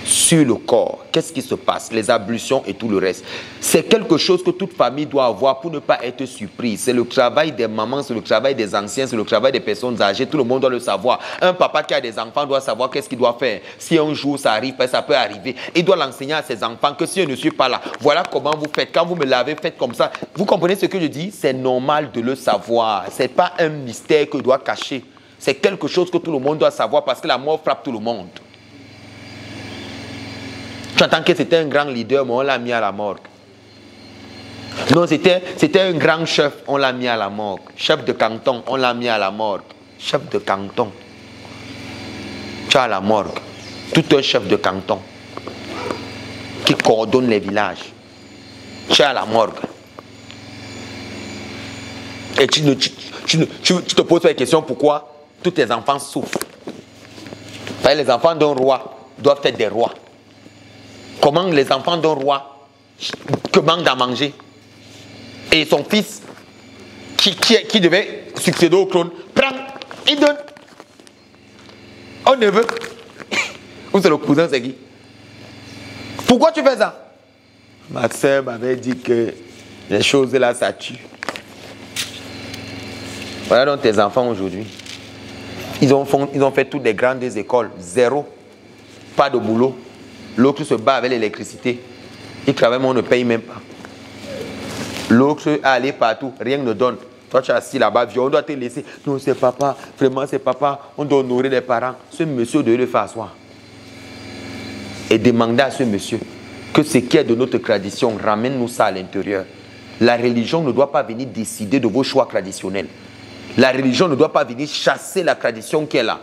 sur le corps? Qu'est-ce qui se passe? Les ablutions et tout le reste. C'est quelque chose que toute famille doit avoir pour ne pas être surprise. C'est le travail des mamans, c'est le travail des anciens, c'est le travail des personnes âgées. Tout le monde doit le savoir. Un papa qui a des enfants doit savoir qu'est-ce qu'il doit faire. Si un jour ça arrive, ça peut arriver. Il doit l'enseigner à ses enfants que si je ne suis pas là, voilà comment vous faites. Quand vous me lavez, faites comme ça. Vous comprenez ce que je dis? C'est normal de le savoir. Ce n'est pas un mystère que je dois cacher. C'est quelque chose que tout le monde doit savoir parce que la mort frappe tout le monde. Tu entends que c'était un grand leader, mais on l'a mis à la morgue. Non, c'était un grand chef, on l'a mis à la morgue. Chef de canton, on l'a mis à la morgue. Chef de canton. Tu as à la morgue. Tout un chef de canton qui coordonne les villages. Tu as à la morgue. Et tu te poses la question pourquoi tous tes enfants souffrent. Parce que les enfants d'un roi doivent être des rois. Comment les enfants d'un roi commandent à manger? Et son fils, qui devait succéder au trône, prend, il donne. Au neveu. Ou c'est le cousin, c'est qui? Pourquoi tu fais ça? Ma soeur m'avait dit que les choses là, ça tue. Voilà donc tes enfants aujourd'hui. Ils ont fait toutes les grandes écoles. Zéro. Pas de boulot. L'autre se bat avec l'électricité. Il travaille, mais on ne paye même pas. L'autre est allé partout, rien ne donne. Toi, tu es assis là-bas, on doit te laisser. Non, c'est papa, vraiment, c'est papa. On doit honorer les parents. Ce monsieur doit le faire asseoir. Et demander à ce monsieur que ce qui est de notre tradition, ramène-nous ça à l'intérieur. La religion ne doit pas venir décider de vos choix traditionnels. La religion ne doit pas venir chasser la tradition qui est là.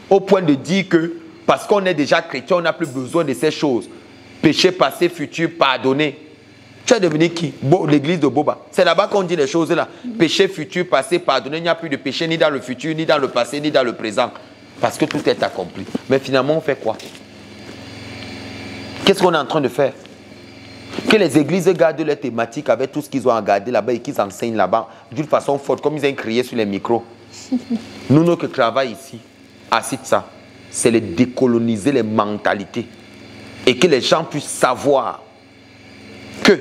Au point de dire que parce qu'on est déjà chrétien, on n'a plus besoin de ces choses. Péché passé, futur, pardonné. Tu es devenu qui? L'église de Boba. C'est là-bas qu'on dit les choses là. Péché, futur, passé, pardonné. Il n'y a plus de péché ni dans le futur, ni dans le passé, ni dans le présent. Parce que tout est accompli. Mais finalement, on fait quoi? Qu'est-ce qu'on est en train de faire? Que les églises gardent leur thématique avec tout ce qu'ils ont à garder là-bas et qu'ils enseignent là-bas d'une façon forte, comme ils ont crié sur les micros. Nous, notre travail ici, à ça, c'est de décoloniser les mentalités et que les gens puissent savoir que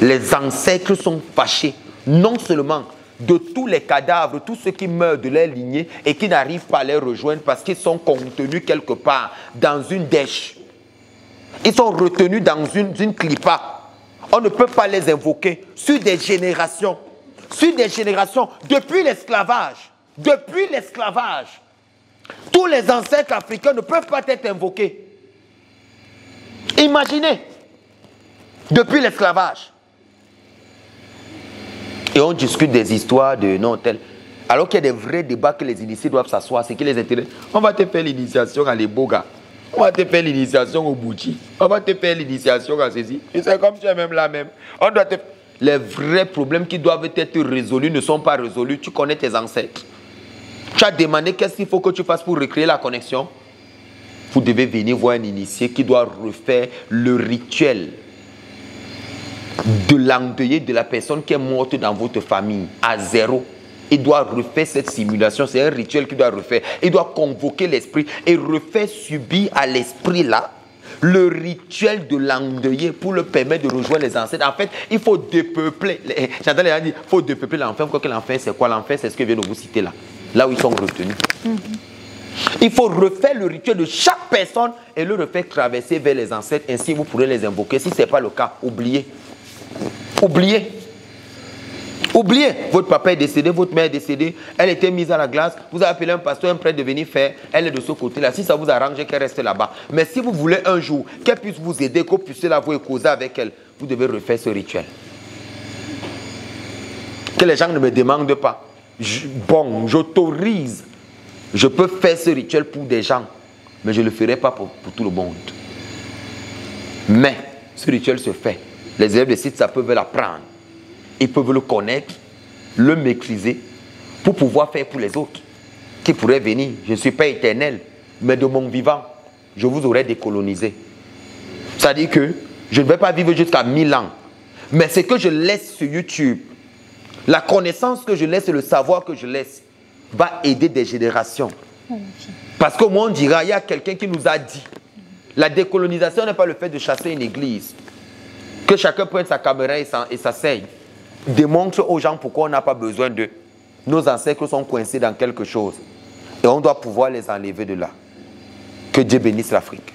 les ancêtres sont fâchés, non seulement de tous les cadavres, tous ceux qui meurent de leur lignée et qui n'arrivent pas à les rejoindre parce qu'ils sont contenus quelque part dans une dèche. Ils sont retenus dans une clipa. On ne peut pas les invoquer sur des générations. sur des générations, depuis l'esclavage. Depuis l'esclavage. Tous les ancêtres africains ne peuvent pas être invoqués. Imaginez, depuis l'esclavage. Et on discute des histoires de non tel. Alors qu'il y a des vrais débats que les initiés doivent s'asseoir, c'est qui les intéresse. On va te faire l'initiation à l'Eboga. On va te faire l'initiation au Bouchi. On va te faire l'initiation à ceci. Et c'est comme tu es même là même. On doit te... Les vrais problèmes qui doivent être résolus ne sont pas résolus. Tu connais tes ancêtres. Tu as demandé qu'est-ce qu'il faut que tu fasses pour recréer la connexion. Vous devez venir voir un initié qui doit refaire le rituel de l'endeuillé de la personne qui est morte dans votre famille à zéro. Il doit refaire cette simulation. C'est un rituel qu'il doit refaire. Il doit convoquer l'esprit et refaire subir à l'esprit là le rituel de l'endeuillé pour le permettre de rejoindre les ancêtres. En fait, il faut dépeupler. J'entends les gens dire il faut dépeupler l'enfer. Quoi que l'enfer, c'est quoi l'enfer? C'est ce que je viens de vous citer là. Là où ils sont retenus. Il faut refaire le rituel de chaque personne et le refaire traverser vers les ancêtres. Ainsi, vous pourrez les invoquer. Si ce n'est pas le cas, oubliez. Oubliez. Oubliez. Votre papa est décédé, votre mère est décédée. Elle était mise à la glace. Vous avez appelé un pasteur, un prêtre de venir faire. Elle est de ce côté-là. Si ça vous arrange, qu'elle reste là-bas. Mais si vous voulez un jour qu'elle puisse vous aider, que vous puissiez la voir et causer avec elle, vous devez refaire ce rituel. Que les gens ne me demandent pas. Bon, j'autorise. Je peux faire ce rituel pour des gens, mais je ne le ferai pas pour tout le monde. Mais ce rituel se fait. Les élèves de site, ça peuvent l'apprendre. Ils peuvent le connaître, le maîtriser, pour pouvoir faire pour les autres qui pourraient venir. Je ne suis pas éternel, mais de mon vivant, je vous aurais décolonisé. C'est-à-dire que je ne vais pas vivre jusqu'à 1000 ans. Mais ce que je laisse sur YouTube, la connaissance que je laisse et le savoir que je laisse, va aider des générations. Parce qu'au moins on dira, il y a quelqu'un qui nous a dit, la décolonisation n'est pas le fait de chasser une église. Que chacun prenne sa caméra et s'asseye. Démontre aux gens pourquoi on n'a pas besoin d'eux. Nos ancêtres sont coincés dans quelque chose. Et on doit pouvoir les enlever de là. Que Dieu bénisse l'Afrique.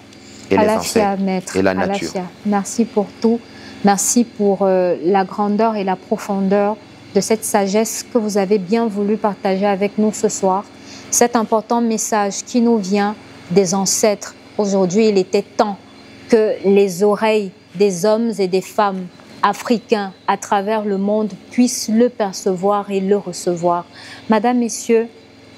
Et les ancêtres. Maître. Et la nature. Merci pour tout. Merci pour la grandeur et la profondeur de cette sagesse que vous avez bien voulu partager avec nous ce soir. Cet important message qui nous vient des ancêtres. Aujourd'hui, il était temps que les oreilles des hommes et des femmes africains à travers le monde puissent le percevoir et le recevoir. Madame, Messieurs,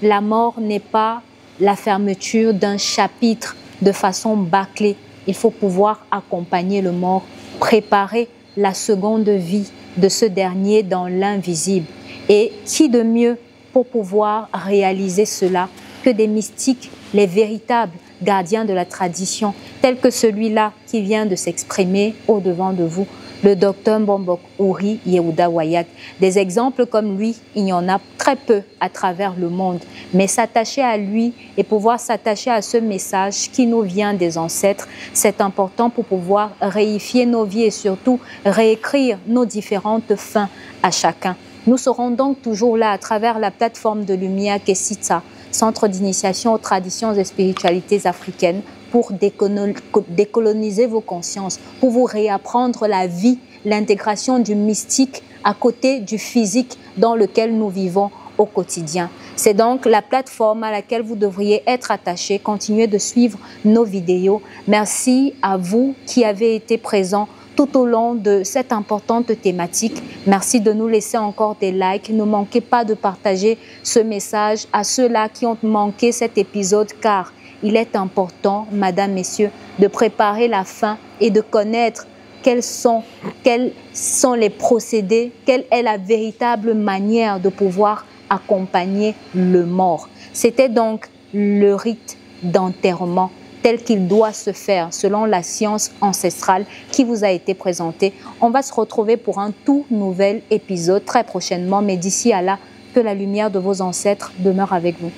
la mort n'est pas la fermeture d'un chapitre de façon bâclée. Il faut pouvoir accompagner le mort, préparer la seconde vie de ce dernier dans l'invisible. Et qui de mieux pour pouvoir réaliser cela que des mystiques, les véritables gardiens de la tradition, tels que celui-là qui vient de s'exprimer au-devant de vous, le docteur Mbombok Ouri Yehuda Wayad. Des exemples comme lui, il y en a très peu à travers le monde. Mais s'attacher à lui et pouvoir s'attacher à ce message qui nous vient des ancêtres, c'est important pour pouvoir réifier nos vies et surtout réécrire nos différentes fins à chacun. Nous serons donc toujours là à travers la plateforme de lumière qu'est SITSA, Centre d'initiation aux traditions et spiritualités africaines, pour décoloniser vos consciences, pour vous réapprendre la vie, l'intégration du mystique à côté du physique dans lequel nous vivons au quotidien. C'est donc la plateforme à laquelle vous devriez être attachés, continuer de suivre nos vidéos. Merci à vous qui avez été présents tout au long de cette importante thématique. Merci de nous laisser encore des likes. Ne manquez pas de partager ce message à ceux-là qui ont manqué cet épisode, car il est important, Madame, Messieurs, de préparer la fin et de connaître quels sont les procédés, quelle est la véritable manière de pouvoir accompagner le mort. C'était donc le rite d'enterrement tel qu'il doit se faire selon la science ancestrale qui vous a été présentée. On va se retrouver pour un tout nouvel épisode très prochainement, mais d'ici à là, que la lumière de vos ancêtres demeure avec vous.